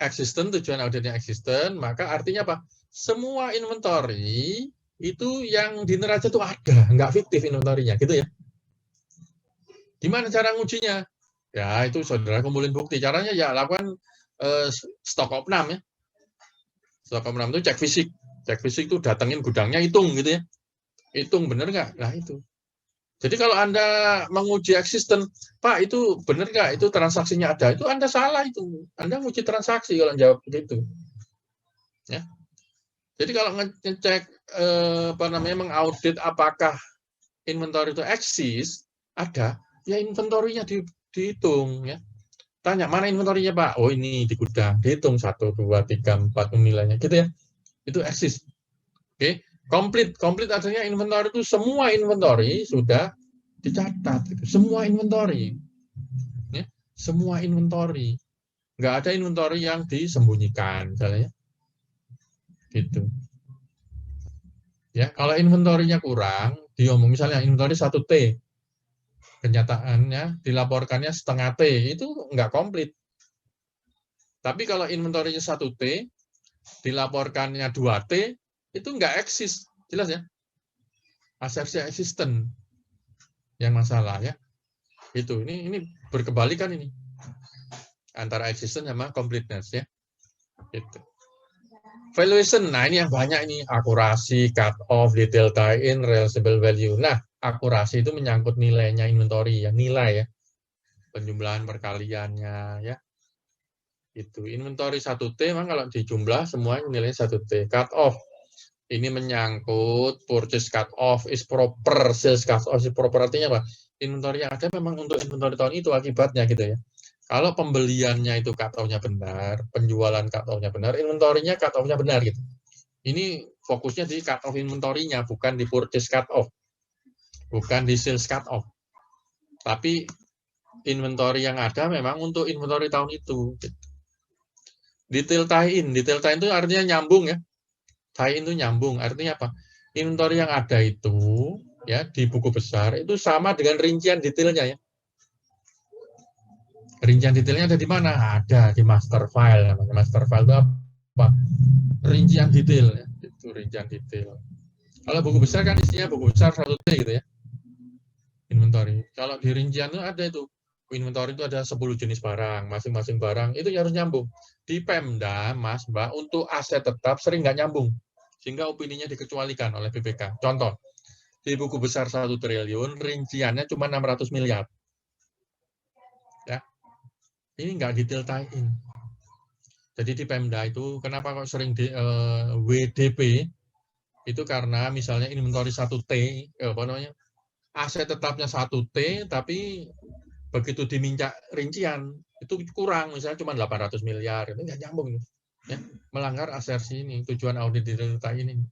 Existent tujuan auditnya existent, maka artinya apa? Semua inventory itu yang di neraca itu ada, nggak fiktif inventory-nya, gitu ya. Gimana cara ngujinya? Ya itu saudara kumpulin bukti. Caranya ya lakukan stok opnam ya. Stok opnam itu cek fisik. Cek fisik itu datengin gudangnya, hitung gitu ya. Hitung bener nggak? Nah itu. Jadi kalau Anda menguji eksisten, Pak itu bener nggak? Itu transaksinya ada. Itu Anda salah itu. Anda menguji transaksi kalau jawab begitu. Ya. Jadi kalau ngecek mengaudit apakah inventory itu eksis, ada, ya inventory-nya dihitung ya. Tanya, mana inventory-nya Pak? Oh ini di gudang, dihitung 1, 2, 3, 4 nilainya, gitu ya. Itu eksis. Oke, komplit artinya inventory itu semua inventory sudah dicatat. Gitu. Semua inventory. Ya, semua inventory. Nggak ada inventory yang disembunyikan, misalnya. Gitu. Ya, kalau inventory-nya kurang, diomong misalnya inventory 1T, kenyataannya dilaporkannya setengah T, itu nggak komplit. Tapi kalau inventory-nya 1T, dilaporkannya 2T, itu nggak eksis. Jelas ya? Asersi eksisten yang masalah ya. Itu ini berkebalikan ini. Antara eksisten sama completeness ya. Itu. Valuation, nah ini yang banyak ini, akurasi, cut off, detail tie-in, realizable value. Nah, akurasi itu menyangkut nilainya inventory ya, nilai ya, penjumlahan perkaliannya ya. Itu inventory 1T memang kalau dijumlah semuanya nilainya 1T. Cut off, ini menyangkut purchase cut off is proper, sales cut off is proper, artinya apa? Inventory yang ada memang untuk inventory tahun itu akibatnya gitu ya. Kalau pembeliannya itu cut off-nya benar, penjualan cut off-nya benar, inventory-nya cut off-nya benar gitu. Ini fokusnya di cut off inventory-nya, bukan di purchase cut off. Bukan di sales cut off. Tapi inventory yang ada memang untuk inventory tahun itu. Detail tie-in itu artinya nyambung ya. Tie-in itu nyambung, artinya apa? Inventory yang ada itu ya di buku besar itu sama dengan rincian detailnya ya. Rincian detailnya ada di mana? Ada di master file. Master file itu apa? Rincian detail. Ya. Itu rincian detail. Kalau buku besar kan isinya buku besar 1T gitu ya. Inventory. Kalau di rincian itu ada itu. Inventory itu ada 10 jenis barang. Masing-masing barang itu harus nyambung. Di Pemda, Mas, Mbak, untuk aset tetap sering nggak nyambung. Sehingga opininya dikecualikan oleh BPK. Contoh, di buku besar 1 triliun, rinciannya cuma 600 miliar. Ya. Ini nggak detail tie-in. Jadi di Pemda itu, kenapa kok sering di WDP, itu karena misalnya inventory 1T, aset tetapnya 1T, tapi begitu diminta rincian, itu kurang, misalnya cuma 800 miliar, itu nggak nyambung. Ya, melanggar asersi ini, tujuan audit detail tie-in ini.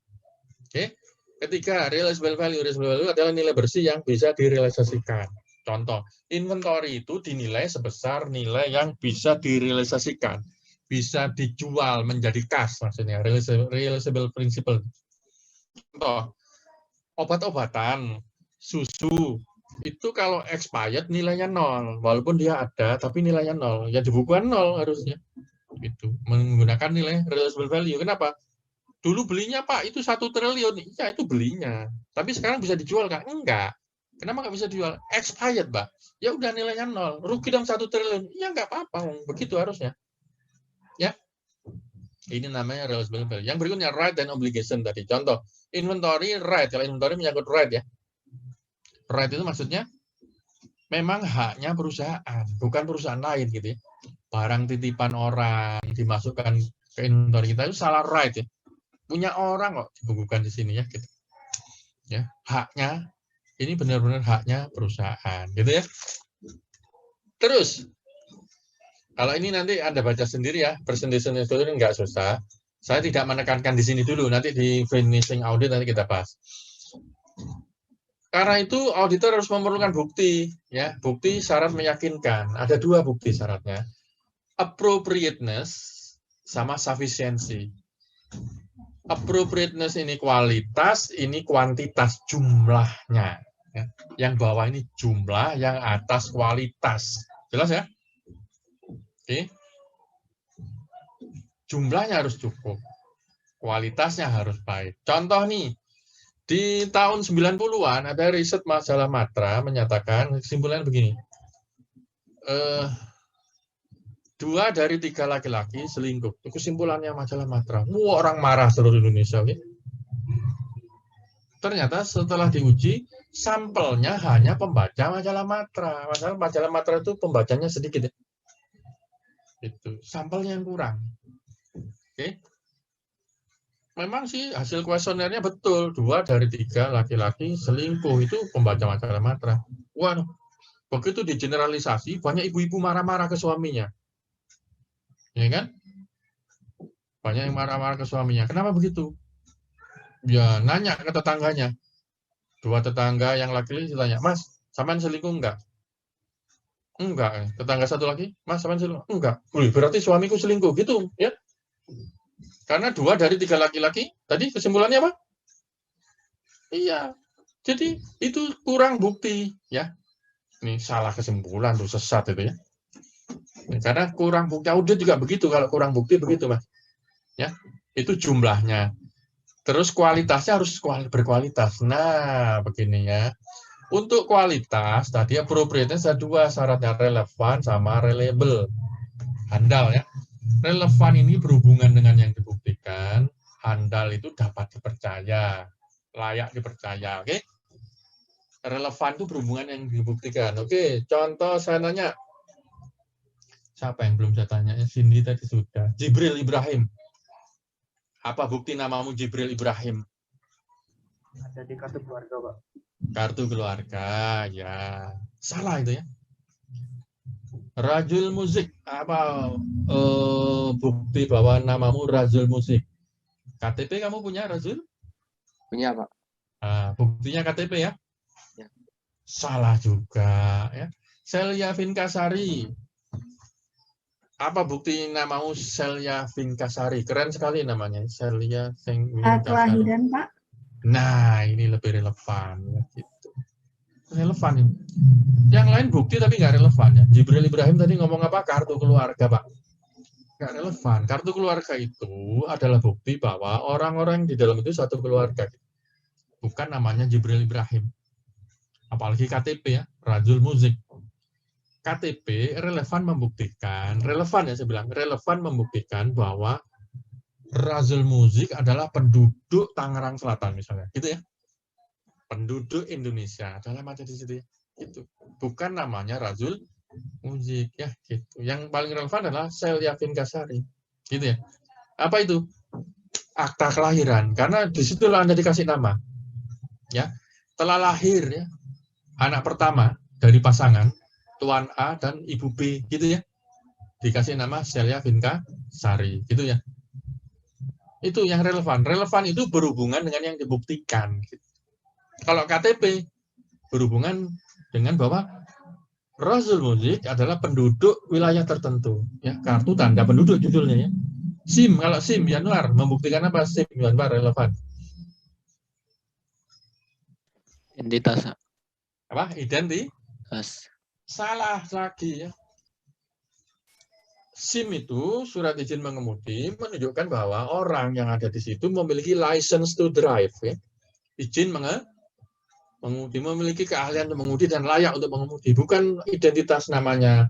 Oke. Ketiga, realizable value. Realizable value adalah nilai bersih yang bisa direalisasikan. Contoh, inventory itu dinilai sebesar nilai yang bisa direalisasikan, bisa dijual menjadi kas, maksudnya realizable principle. Contoh, obat-obatan, susu, itu kalau expired nilainya 0, walaupun dia ada, tapi nilainya 0, ya di bukuan 0 harusnya. Itu menggunakan nilai realizable value. Kenapa? Dulu belinya Pak itu 1 triliun, ya itu belinya, tapi sekarang bisa dijual kan? Enggak. Kenapa nggak bisa dijual? Expired, Mbak. Ya udah nilainya 0. Rugi dong 1 triliun. Ya nggak apa-apa. Begitu harusnya. Ya. Ini namanya realizable value. Yang berikutnya right and obligation tadi. Contoh, inventory right. Kalau inventory menyangkut right ya. Right itu maksudnya memang haknya perusahaan, bukan perusahaan lain gitu ya. Barang titipan orang dimasukkan ke inventory kita itu salah right ya. Punya orang kok dibukukan di sini ya gitu. Ya, haknya ini benar-benar haknya perusahaan, gitu ya. Terus, kalau ini nanti Anda baca sendiri ya, presentation itu nggak susah. Saya tidak menekankan di sini dulu, nanti di finishing audit nanti kita bahas. Karena itu auditor harus memerlukan bukti, ya, bukti syarat meyakinkan. Ada 2 bukti syaratnya, appropriateness sama sufficiency. Appropriateness ini kualitas, ini kuantitas jumlahnya. Ya. Yang bawah ini jumlah, yang atas kualitas. Jelas ya? Oke. Jumlahnya harus cukup, kualitasnya harus baik. Contoh nih, di tahun 90-an ada riset majalah Matra menyatakan kesimpulan begini. 2 dari 3 laki-laki selingkuh. Itu kesimpulannya majalah Matra. Orang marah seluruh Indonesia. Okay? Ternyata setelah diuji, sampelnya hanya pembaca majalah Matra. Majalah Matra itu pembacanya sedikit. Ya. Itu sampelnya yang kurang. Oke. Memang sih hasil kuesionernya betul, 2 dari 3 laki-laki selingkuh itu pembaca majalah Matra. Waduh, begitu digeneralisasi, banyak ibu-ibu marah-marah ke suaminya. Ya kan? Banyak yang marah-marah ke suaminya. Kenapa begitu? Ya, nanya ke tetangganya. 2 tetangga yang laki-laki ditanya, Mas, sampean selingkuh enggak? Enggak. Tetangga satu lagi, Mas, sampean selingkuh? Enggak. Berarti suamiku selingkuh, gitu ya. Karena 2 dari 3 laki-laki, tadi kesimpulannya apa? Iya. Jadi itu kurang bukti, ya. Ini salah kesimpulan, tuh sesat itu ya. Karena kurang bukti, audit juga begitu, kalau kurang bukti begitu, Mas. Ya, itu jumlahnya. Terus kualitasnya harus berkualitas. Nah, begini ya. Untuk kualitas, tadi appropriateness ada 2 syaratnya, relevan sama reliable. Handal ya. Relevan ini berhubungan dengan yang dibuktikan, handal itu dapat dipercaya, layak dipercaya, oke? Relevan itu berhubungan yang dibuktikan, oke? Contoh saya nanya, siapa yang belum saya tanya? Cindy tadi sudah. Jibril Ibrahim. Apa bukti namamu Jibril Ibrahim? Ada di kartu keluarga, Pak. Kartu keluarga, ya. Salah itu ya. Rajul Musik, apa bukti bahwa namamu Rajul Musik? KTP kamu punya, Rajul? Punya, Pak. Nah, buktinya KTP ya? Ya. Salah juga ya. Celia Vinkasari. Apa bukti namamu Celia Vinkasari? Keren sekali namanya, Celia Vinkasari. Kelahiran, Pak. Nah, ini lebih relevan ya, gitu. Relevan ini. Yang lain bukti tapi nggak relevan ya. Jibril Ibrahim tadi ngomong apa? Kartu keluarga, Pak. Nggak relevan. Kartu keluarga itu adalah bukti bahwa orang-orang di dalam itu satu keluarga. Bukan namanya Jibril Ibrahim. Apalagi KTP ya, Rajul Musik. KTP relevan membuktikan, relevan ya saya bilang, relevan membuktikan bahwa Rajul Musik adalah penduduk Tangerang Selatan misalnya, gitu ya. Penduduk Indonesia dalam ada di situ ya. Gitu. Bukan namanya Rajul Musik ya gitu. Yang paling relevan adalah Celia Vinkasari. Gitu ya. Apa itu? Akta kelahiran. Karena di situlah Anda dikasih nama. Ya. Telah lahir ya. Anak pertama dari pasangan Tuan A dan Ibu B gitu ya. Dikasih nama Celia Vinkasari gitu ya. Itu yang relevan. Relevan itu berhubungan dengan yang dibuktikan gitu. Kalau KTP berhubungan dengan bahwa Rajul Musik adalah penduduk wilayah tertentu, ya, kartu tanda penduduk judulnya ya. SIM, kalau SIM Januar membuktikan apa? SIM Januar relevan. Identitas. Apa? Identitas. Salah lagi ya. SIM itu surat izin mengemudi menunjukkan bahwa orang yang ada di situ memiliki license to drive ya. Izin mengemudi, memiliki keahlian untuk mengemudi dan layak untuk mengemudi, bukan identitas namanya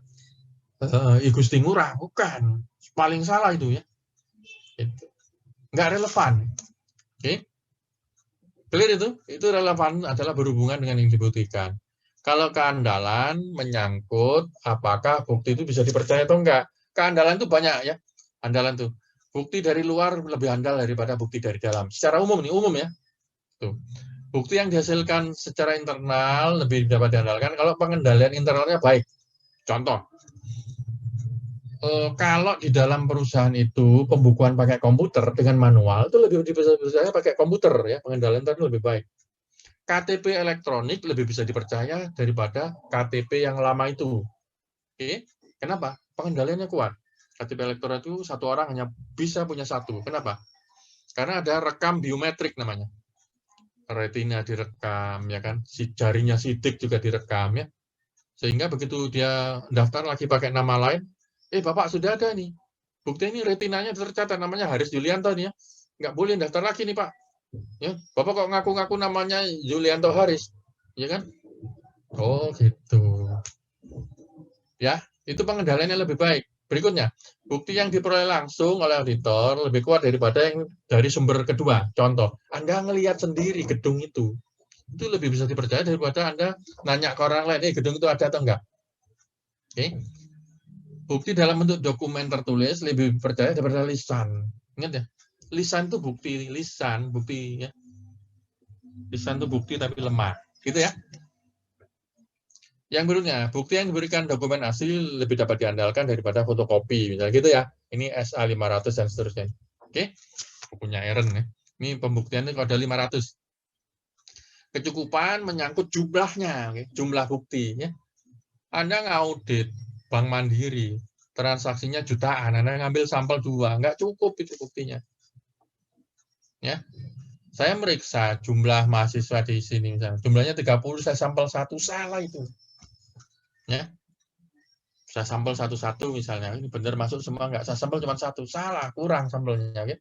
I Gusti Ngurah, bukan. Paling salah itu ya. Itu. Nggak relevan. Oke. Clear itu? Itu relevan adalah berhubungan dengan yang dibuktikan. Kalau keandalan menyangkut apakah bukti itu bisa dipercaya atau enggak. Keandalan itu banyak ya. Andalan tuh. Bukti dari luar lebih andal daripada bukti dari dalam. Secara umum nih, umum ya. Tuh. Bukti yang dihasilkan secara internal lebih dapat diandalkan kalau pengendalian internalnya baik. Contoh, kalau di dalam perusahaan itu pembukuan pakai komputer dengan manual itu lebih dipercaya pakai komputer ya, pengendalian internal lebih baik. KTP elektronik lebih bisa dipercaya daripada KTP yang lama itu. Oke, kenapa? Pengendaliannya kuat. KTP elektronik itu satu orang hanya bisa punya satu. Kenapa? Karena ada rekam biometrik namanya. Retina direkam, ya kan? Si jarinya sidik juga direkam, ya. Sehingga begitu dia daftar lagi pakai nama lain, Bapak sudah ada nih. Bukti ini retinanya tercatat, namanya Haris Julianto nih ya. Nggak boleh daftar lagi nih Pak. Ya, Bapak kok ngaku-ngaku namanya Julianto Haris, ya kan? Oh gitu. Ya, itu pengendaliannya lebih baik. Berikutnya, bukti yang diperoleh langsung oleh auditor lebih kuat daripada yang dari sumber kedua. Contoh, Anda ngelihat sendiri gedung itu lebih bisa dipercaya daripada Anda nanya ke orang lain, gedung itu ada atau enggak. Oke. Bukti dalam bentuk dokumen tertulis lebih dipercaya daripada lisan. Ingat ya, lisan itu bukti, bukti ya. Lisan itu bukti tapi lemah, gitu ya. Yang berikutnya, bukti yang diberikan dokumen asli lebih dapat diandalkan daripada fotokopi, misalnya gitu ya. Ini SA 500 dan seterusnya. Oke, bukunya Eren ya. Ini pembuktiannya kalau ada 500. Kecukupan menyangkut jumlahnya, jumlah bukti. Ya. Anda ngaudit Bank Mandiri, transaksinya jutaan, Anda ngambil sampel 2, nggak cukup itu buktinya. Ya, saya meriksa jumlah mahasiswa di sini, misalnya. Jumlahnya 30, saya sampel 1, salah itu. Ya, saya sampel 1 misalnya, ini benar masuk semua, nggak saya sampel cuma 1, salah, kurang sampelnya. Ya.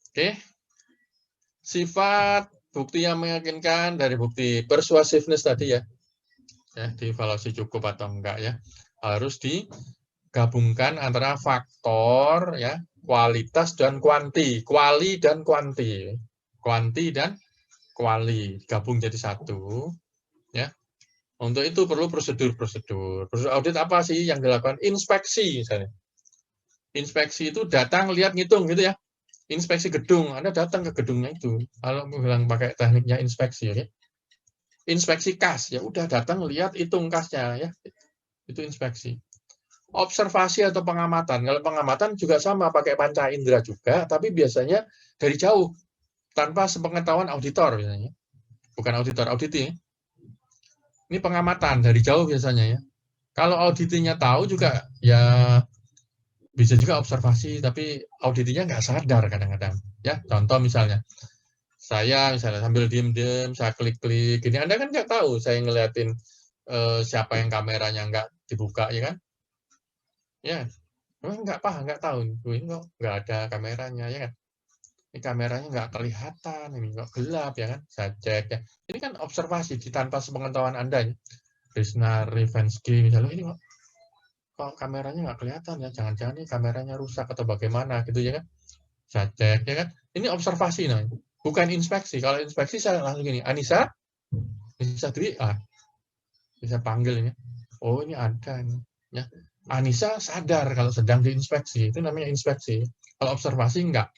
Oke, sifat bukti yang meyakinkan dari bukti persuasiveness tadi ya, dievaluasi cukup atau enggak ya, harus digabungkan antara faktor ya, kualitas dan kuanti, kuali dan kuanti, kuanti dan kuali gabung jadi satu ya. Untuk itu perlu prosedur-prosedur. Prosedur audit apa sih yang dilakukan? Inspeksi misalnya. Inspeksi itu datang lihat ngitung gitu ya. Inspeksi gedung, Anda datang ke gedungnya itu. Kalau bilang pakai tekniknya inspeksi, ya. Inspeksi kas, ya udah datang lihat hitung kasnya, ya. Itu inspeksi. Observasi atau pengamatan. Kalau pengamatan juga sama, pakai panca indera juga, tapi biasanya dari jauh, tanpa sepengetahuan auditor biasanya. Bukan auditor, auditing. Ini pengamatan dari jauh biasanya ya. Kalau auditingnya tahu juga, ya bisa juga observasi, tapi auditinya nggak sadar kadang-kadang. Ya, contoh misalnya, saya misalnya sambil diem-diem, saya klik-klik, ini Anda kan nggak tahu, saya ngeliatin siapa yang kameranya nggak dibuka, ya kan? Ya, nggak tahu, ini kok nggak ada kameranya, ya kan? Ini kameranya nggak kelihatan, ini kok gelap, ya kan? Saya cek, ya. Ini kan observasi tanpa sepengetahuan Anda, ya. Rizna Rivensky misalnya, ini kok kameranya nggak kelihatan ya, jangan-jangan ini kameranya rusak atau bagaimana gitu ya kan, saya cek ya kan, ini observasi namanya, bukan inspeksi. Kalau inspeksi saya langsung gini, Anissa Dwi, bisa panggil ini, oh ini ada nih ya, Anissa sadar kalau sedang diinspeksi, itu namanya inspeksi. Kalau observasi enggak.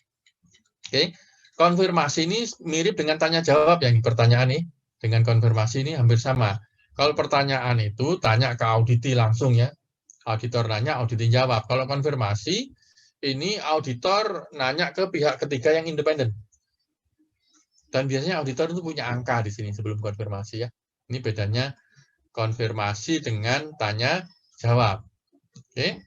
Oke. Konfirmasi ini mirip dengan tanya jawab, yang pertanyaan nih dengan konfirmasi ini hampir sama. Kalau pertanyaan itu tanya ke auditi langsung ya, auditor nanya, auditing jawab. Kalau konfirmasi, ini auditor nanya ke pihak ketiga yang independen. Dan biasanya auditor itu punya angka di sini sebelum konfirmasi ya. Ini bedanya konfirmasi dengan tanya jawab. Oke.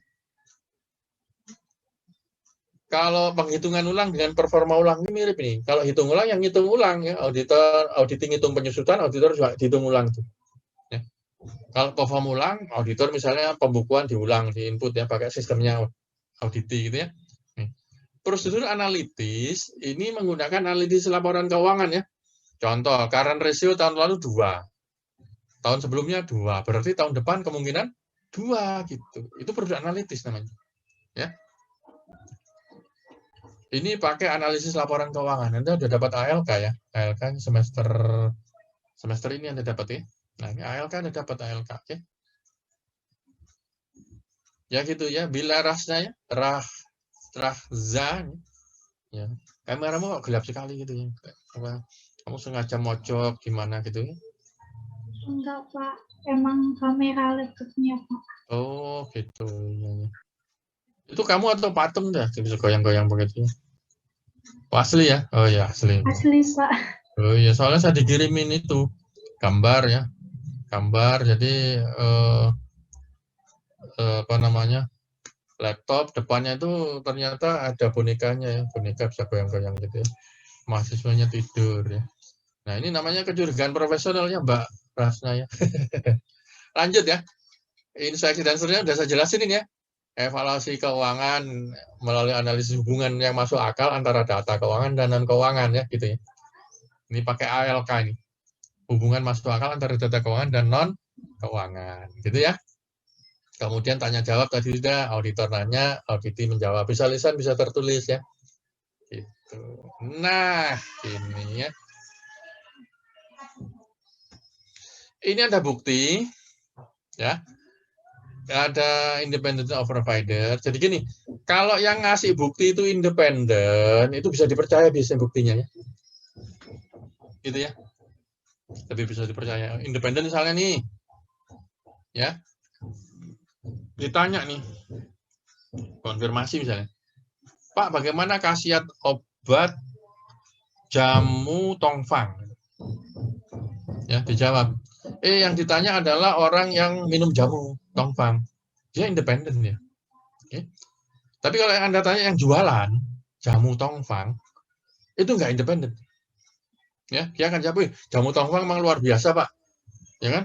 Kalau penghitungan ulang dengan performa ulang ini mirip nih. Kalau hitung ulang, yang hitung ulang ya, auditing hitung penyusutan, auditor juga hitung ulang tuh. Kalau perform ulang, auditor misalnya pembukuan diulang, di input ya, pakai sistemnya auditi gitu ya. Prosedur analitis ini menggunakan analisis laporan keuangan ya. Contoh, current ratio tahun lalu 2. Tahun sebelumnya 2, berarti tahun depan kemungkinan 2 gitu. Itu prosedur analitis namanya. Ya. Ini pakai analisis laporan keuangan. Anda sudah dapat ALK ya. ALK semester ini Anda dapat ya. Nah, ini ALK Anda dapat ALK, oke. Ya gitu ya, bila rasnya ya, rahza ya. Kameramu kok gelap sekali gitu ya. Kamu sengaja mojok gimana gitu ya? Enggak, Pak. Emang kamera laptopnya, Pak. Oh, gitu ya. Itu kamu atau patung dah bisa goyang-goyang begitu? Oh, asli ya? Oh ya, asli. Asli, Pak. Oh iya, soalnya saya dikirimin itu gambar ya, gambar. Jadi apa namanya, laptop depannya itu ternyata ada bonekanya ya, boneka bisa goyang-goyang gitu ya. Mahasiswanya tidur ya. Nah ini namanya kecurigaan profesionalnya Mbak Rasna ya. Lanjut ya. Insight dan seterusnya sudah saya jelasin ini ya. Evaluasi keuangan melalui analisis hubungan yang masuk akal antara data keuangan dan non keuangan ya gitu ya. Ini pakai ALK ini. Hubungan masuk akal antara data keuangan dan non keuangan gitu ya. Kemudian tanya jawab tadi sudah, auditor nanya, auditi menjawab. Bisa lisan, bisa tertulis ya. Gitu. Nah, ini ya. Ini ada bukti ya. Ada independent of provider. Jadi gini, kalau yang ngasih bukti itu independen, itu bisa dipercaya biasanya buktinya ya. Gitu ya. Lebih bisa dipercaya. Independen misalnya nih, ya, ditanya nih, konfirmasi misalnya, Pak, bagaimana khasiat obat jamu tongfang? Ya, dijawab. Yang ditanya adalah orang yang minum jamu tongfang. Dia independen ya. Oke. Tapi kalau yang Anda tanya yang jualan jamu tongfang, itu nggak independen. Ya, dia akan jawab, jamu tongfang memang luar biasa, Pak. Ya kan?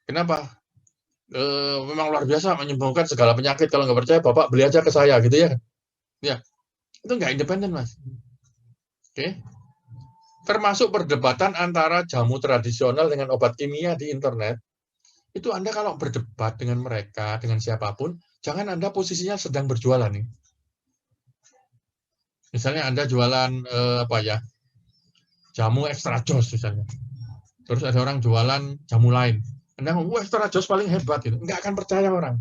Kenapa? Memang luar biasa menyembuhkan segala penyakit. Kalau nggak percaya, Bapak beli aja ke saya, gitu ya. Ya, itu nggak independen, Mas. Oke. Termasuk perdebatan antara jamu tradisional dengan obat kimia di internet. Itu Anda kalau berdebat dengan mereka, dengan siapapun, jangan Anda posisinya sedang berjualan nih. Misalnya Anda jualan apa ya, jamu extra jos misalnya. Terus ada orang jualan jamu lain. Anda ngomong, extra jos paling hebat gitu. Nggak akan percaya orang.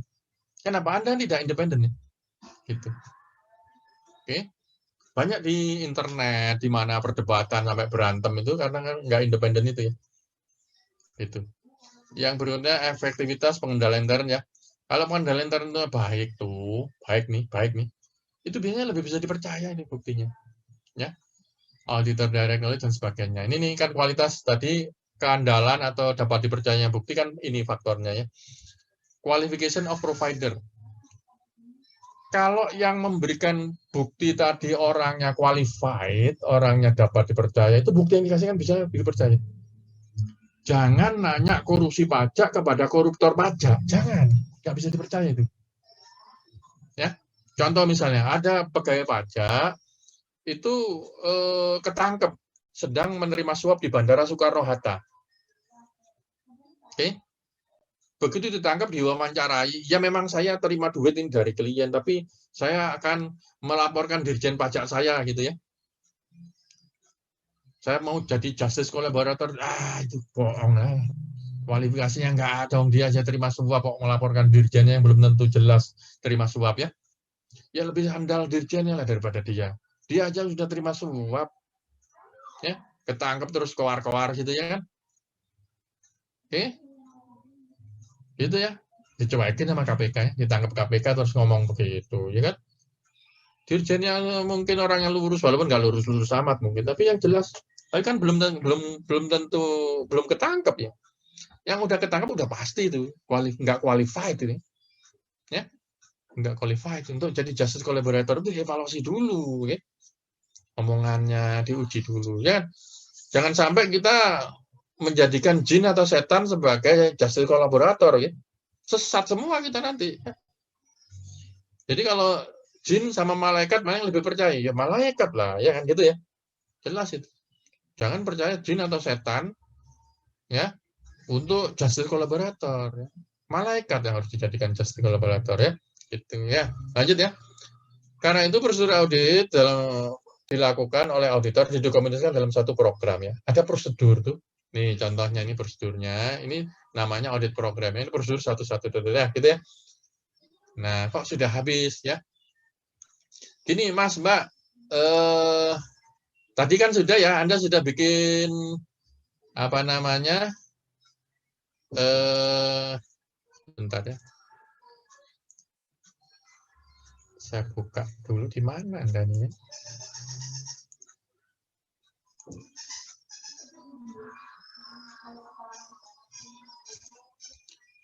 Kenapa? Anda tidak independen ya. Gitu. Oke. Banyak di internet, di mana perdebatan sampai berantem itu karena kan nggak independen itu ya. Itu. Yang berikutnya efektivitas pengendalian intern ya. Kalau pengendalian intern itu baik nih. Itu biasanya lebih bisa dipercaya ini buktinya. Ya. Auditor direct knowledge dan sebagainya. Ini nih kan kualitas tadi keandalan atau dapat dipercayanya bukti kan ini faktornya ya. Qualification of provider. Kalau yang memberikan bukti tadi orangnya qualified, orangnya dapat dipercaya, itu bukti yang dikasih kan bisa dipercaya. Jangan nanya korupsi pajak kepada koruptor pajak, jangan, nggak bisa dipercaya itu. Ya, contoh misalnya ada pegawai pajak itu ketangkep sedang menerima suap di Bandara Soekarno-Hatta. Oke, begitu ditangkap diwawancarai, ya memang saya terima duit ini dari klien, tapi saya akan melaporkan dirjen pajak saya gitu ya. Saya mau jadi justice collaborator, itu bohong lah. Kualifikasinya nggak ada, dia aja terima suap kok melaporkan dirjennya yang belum tentu jelas terima suap ya. Ya lebih handal dirjennya lah daripada dia. Dia aja sudah terima suap, ya ketangkep terus keluar gitu ya kan. Oke. Gitu ya, dicuekin sama KPK ya, ditangkap KPK terus ngomong begitu, ya kan? Dirjennya mungkin orang yang lurus, walaupun nggak lurus amat mungkin, tapi yang jelas, tapi kan belum tentu belum ketangkep ya. Yang udah ketangkep udah pasti itu nggak qualified ini, ya nggak qualified untuk jadi justice collaborator itu evaluasi dulu, ya. Omongannya diuji dulu, ya. Jangan sampai kita menjadikan jin atau setan sebagai justice collaborator ya. Sesat semua kita nanti. Jadi kalau jin sama malaikat mana yang lebih percaya? Ya malaikat lah, ya kan gitu ya. Jelas itu. Jangan percaya jin atau setan ya untuk justice collaborator ya. Malaikat yang harus dijadikan justice collaborator ya. Gitu ya. Lanjut ya. Karena itu prosedur audit dilakukan oleh auditor didokumentasikan dalam satu program ya. Ada prosedur tuh. Nih contohnya ini prosedurnya. Ini namanya audit program. Ini prosedur satu-satu ya, gitu ya. Nah, kok sudah habis ya? Gini, Mas, Mbak. Tadi kan sudah ya, Anda sudah bikin apa namanya? Bentar ya. Saya buka dulu di mana Anda nih ya.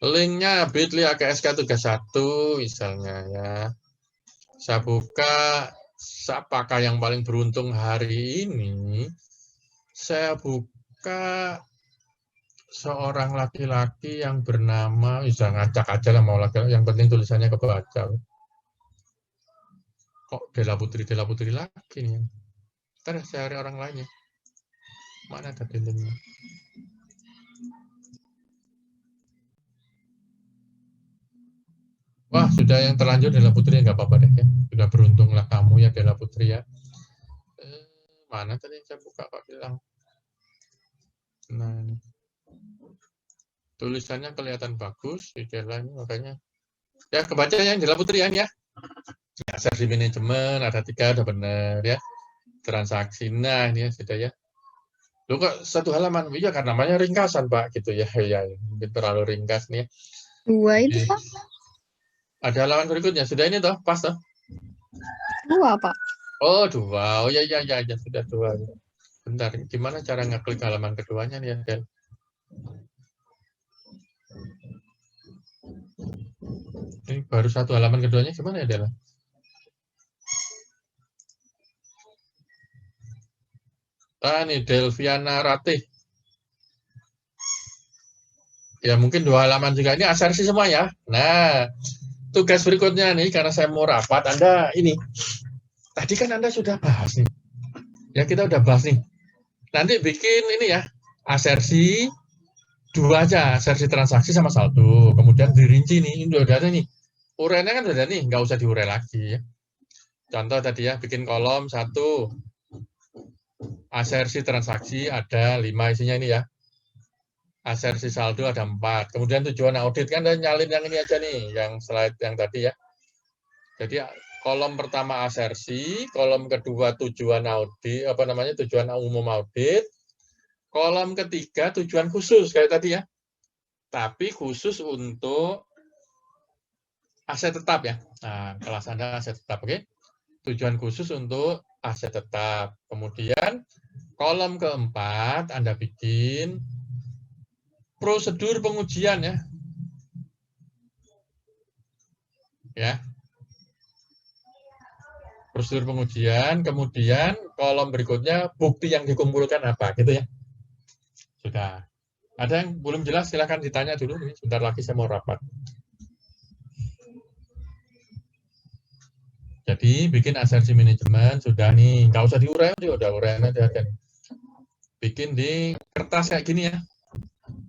Linknya bit.ly AKSK tugas 1 misalnya ya. Saya buka, siapakah yang paling beruntung hari ini? Saya buka seorang laki-laki yang bernama, bisa ngacak aja lah mau laki-laki, yang penting tulisannya kebaca. Kok Della Putri lagi nih? Ntar saya cari orang lainnya. Mana tadi linknya? Wah, sudah yang terlanjur Della Putri, nggak apa-apa deh ya. Sudah beruntunglah kamu ya Della Putri ya. Mana tadi yang saya buka Pak bilang? Nah, ini. Tulisannya kelihatan bagus di Della ini, makanya. Ya, kebaca yang Della Putri ya. Ya, servis manajemen, ada 3, udah benar ya. Transaksi, nah ini ya sudah ya. Loh kok satu halaman? Iya, karena namanya ringkasan Pak, gitu ya. Ya, mungkin terlalu ringkas nih ya. 2 itu, Jadi, Pak. ada halaman berikutnya, sudah ini toh, pas toh? 2, Pak. Oh, 2. Oh ya, sudah 2. Bentar, gimana cara ngeklik halaman keduanya nih ya, Del? Ini baru 1 halaman keduanya gimana ya, Del? Nih, Delviana Ratih. Ya, mungkin 2 halaman juga. Ini asersi semua ya. Nah, tugas berikutnya nih, karena saya mau rapat, Anda ini. Tadi kan Anda sudah bahas nih. Ya, kita udah bahas nih. Nanti bikin ini ya, asersi 2 aja, asersi transaksi sama saldo. Kemudian dirinci nih, ini udah ada nih. Uraiannya kan udah ada nih, nggak usah diurai lagi ya. Contoh tadi ya, bikin kolom 1, asersi transaksi ada 5 isinya ini ya. Asersi saldo ada 4. Kemudian tujuan audit kan dan nyalin yang ini aja nih, yang slide yang tadi ya. Jadi kolom pertama asersi, kolom kedua tujuan audit, tujuan umum audit, kolom ketiga tujuan khusus kayak tadi ya. Tapi khusus untuk aset tetap ya. Nah, kelas Anda aset tetap, oke? Tujuan khusus untuk aset tetap. Kemudian kolom keempat Anda bikin prosedur pengujian ya. Ya. Prosedur pengujian, kemudian kolom berikutnya bukti yang dikumpulkan apa gitu ya. Sudah. Ada yang belum jelas silakan ditanya dulu, sebentar lagi saya mau rapat. Jadi bikin asersi manajemen sudah nih, nggak usah diurai, udah uraian aja kan. Bikin di kertas kayak gini ya.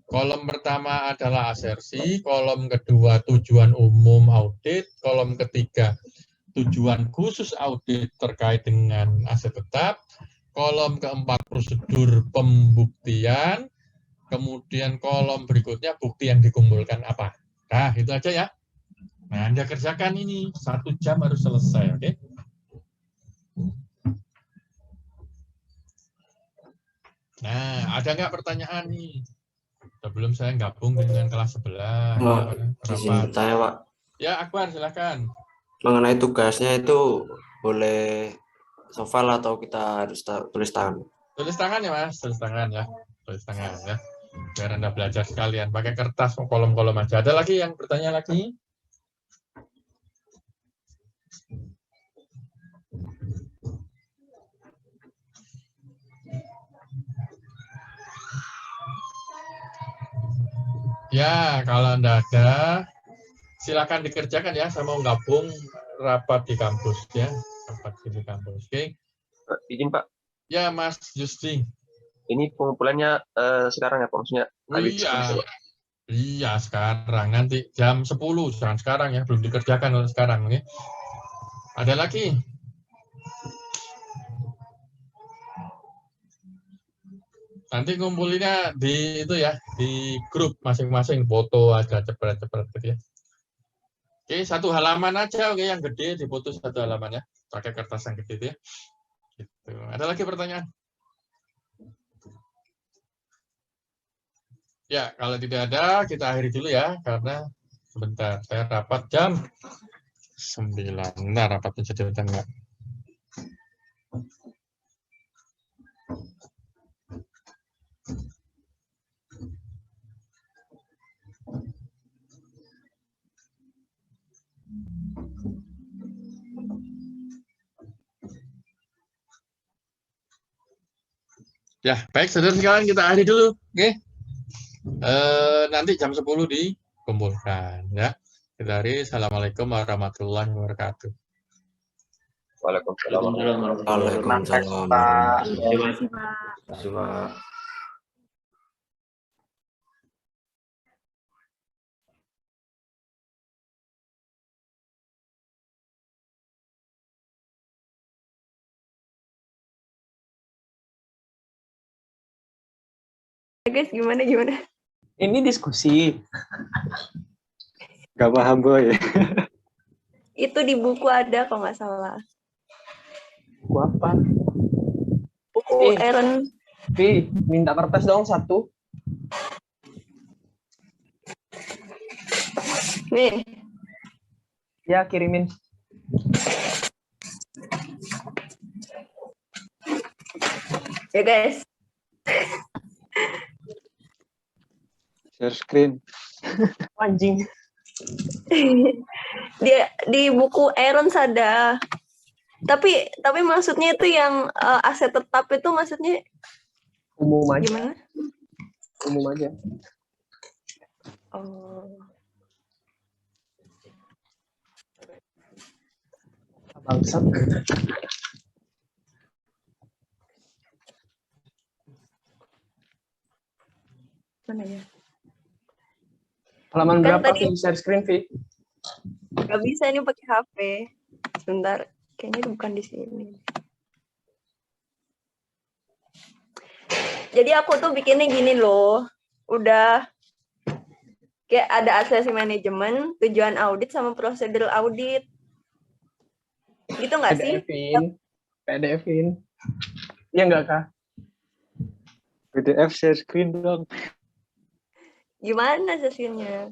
Kolom pertama adalah asersi, kolom kedua tujuan umum audit, kolom ketiga tujuan khusus audit terkait dengan aset tetap, kolom keempat prosedur pembuktian, kemudian kolom berikutnya bukti yang dikumpulkan apa. Nah, itu aja ya. Nah, Anda kerjakan ini, 1 jam harus selesai, oke? Nah, ada nggak pertanyaan nih? Sebelum saya gabung dengan kelas sebelah. Izin bertanya, Pak. Ya, Akbar, silakan. Mengenai tugasnya itu boleh soal atau kita harus tulis tangan? Tulis tangan ya, Mas. Tulis tangan ya. Tulis tangan ya. Biar Anda belajar sekalian. Pakai kertas, kolom-kolom aja. Ada lagi yang bertanya lagi? Ya, kalau Anda ada, silakan dikerjakan ya. Saya mau gabung rapat di kampus ya. Rapat di kampus, oke? Izin Pak, Ya, Mas Justi. ini pengumpulannya sekarang ya Pak, maksudnya habis Iya, selesai, Pak? iya sekarang. Nanti jam 10, jangan sekarang ya. Belum dikerjakan sekarang. Nih. Ada lagi? Nanti ngumpulinnya di itu ya, di grup masing-masing, foto aja cepet-cepet gitu ya. Oke, 1 halaman aja, oke, yang gede dipoto 1 halaman ya, pakai kertas yang gede itu ya. Gitu. Ada lagi pertanyaan? Ya, kalau tidak ada, kita akhiri dulu ya, karena sebentar, saya rapat jam 9. Nah, rapatnya jadi enggak. Ya, baik, saudara sekalian kita akhiri dulu. Oke. Nanti jam 10 dikumpulkan ya. Kita akhiri. Assalamualaikum warahmatullahi wabarakatuh. Waalaikumsalam. Waalaikumsalam. Terima kasih, Pak. Coba. Guys, gimana? Ini diskusi. Gak paham boy. Itu di buku ada kalau nggak salah. Buku apa? Buku Aaron. Vi, minta kertas dong 1. Nih, Ya, kirimin. ya guys. Share screen. Anjing. Dia di buku Aaron ada. Tapi maksudnya itu yang aset tetap itu maksudnya Umum aja. gimana? Umum aja. Oh. Bangsat. Mana ya? Halaman Kan berapa tadi- Vi? Share screen Vi? Gak bisa ini pakai HP. Sebentar, kayaknya bukan di sini. Jadi aku tuh bikinnya gini loh. Udah kayak ada asesi manajemen, tujuan audit sama prosedur audit. Gitu nggak sih? PDF-in. Iya nggak Kak? PDF share screen dong. Gimana sesinya?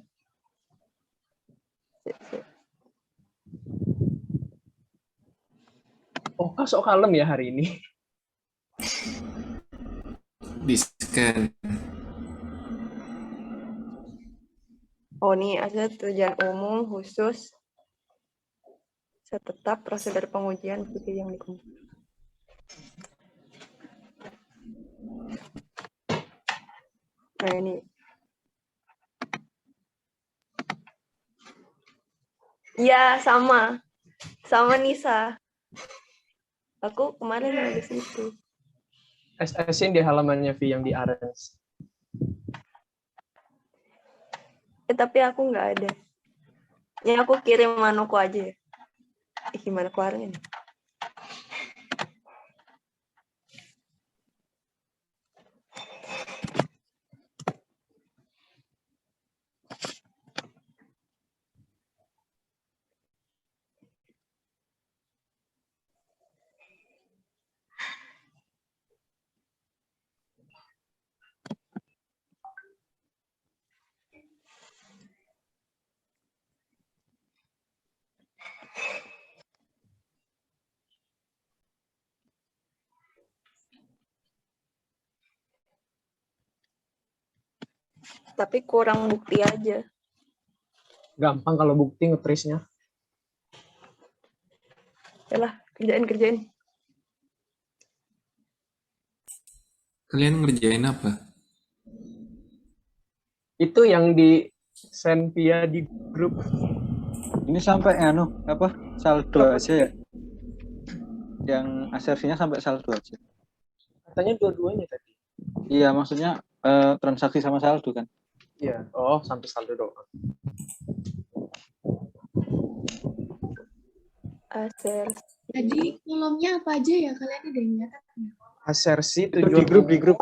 Oh, Kak sok kalem ya hari ini. Di scan. Oh nih ada tujuan umum khusus tetap prosedur pengujian seperti yang dikumpulkan. Nah ini. Ya sama Nisa. Aku kemarin ada situ. SS-in di halamannya Vi yang di arrange. Tapi aku nggak ada. Ya aku kirim manuku aja ya. Gimana keluarnya? Tapi kurang bukti aja. Gampang kalau bukti ngetrisnya. Yalah, kerjain. Kalian ngerjain apa? Itu yang di send via di grup. Ini sampai saldo aja ya. Yang asersinya sampai saldo aja. Katanya dua-duanya tadi. Iya, maksudnya transaksi sama saldo kan. Iya. Oh, sampai saldo doang. Aser. Jadi kolomnya apa aja ya kalian ada yang nyatat? Asersi Itu tujuan di grup.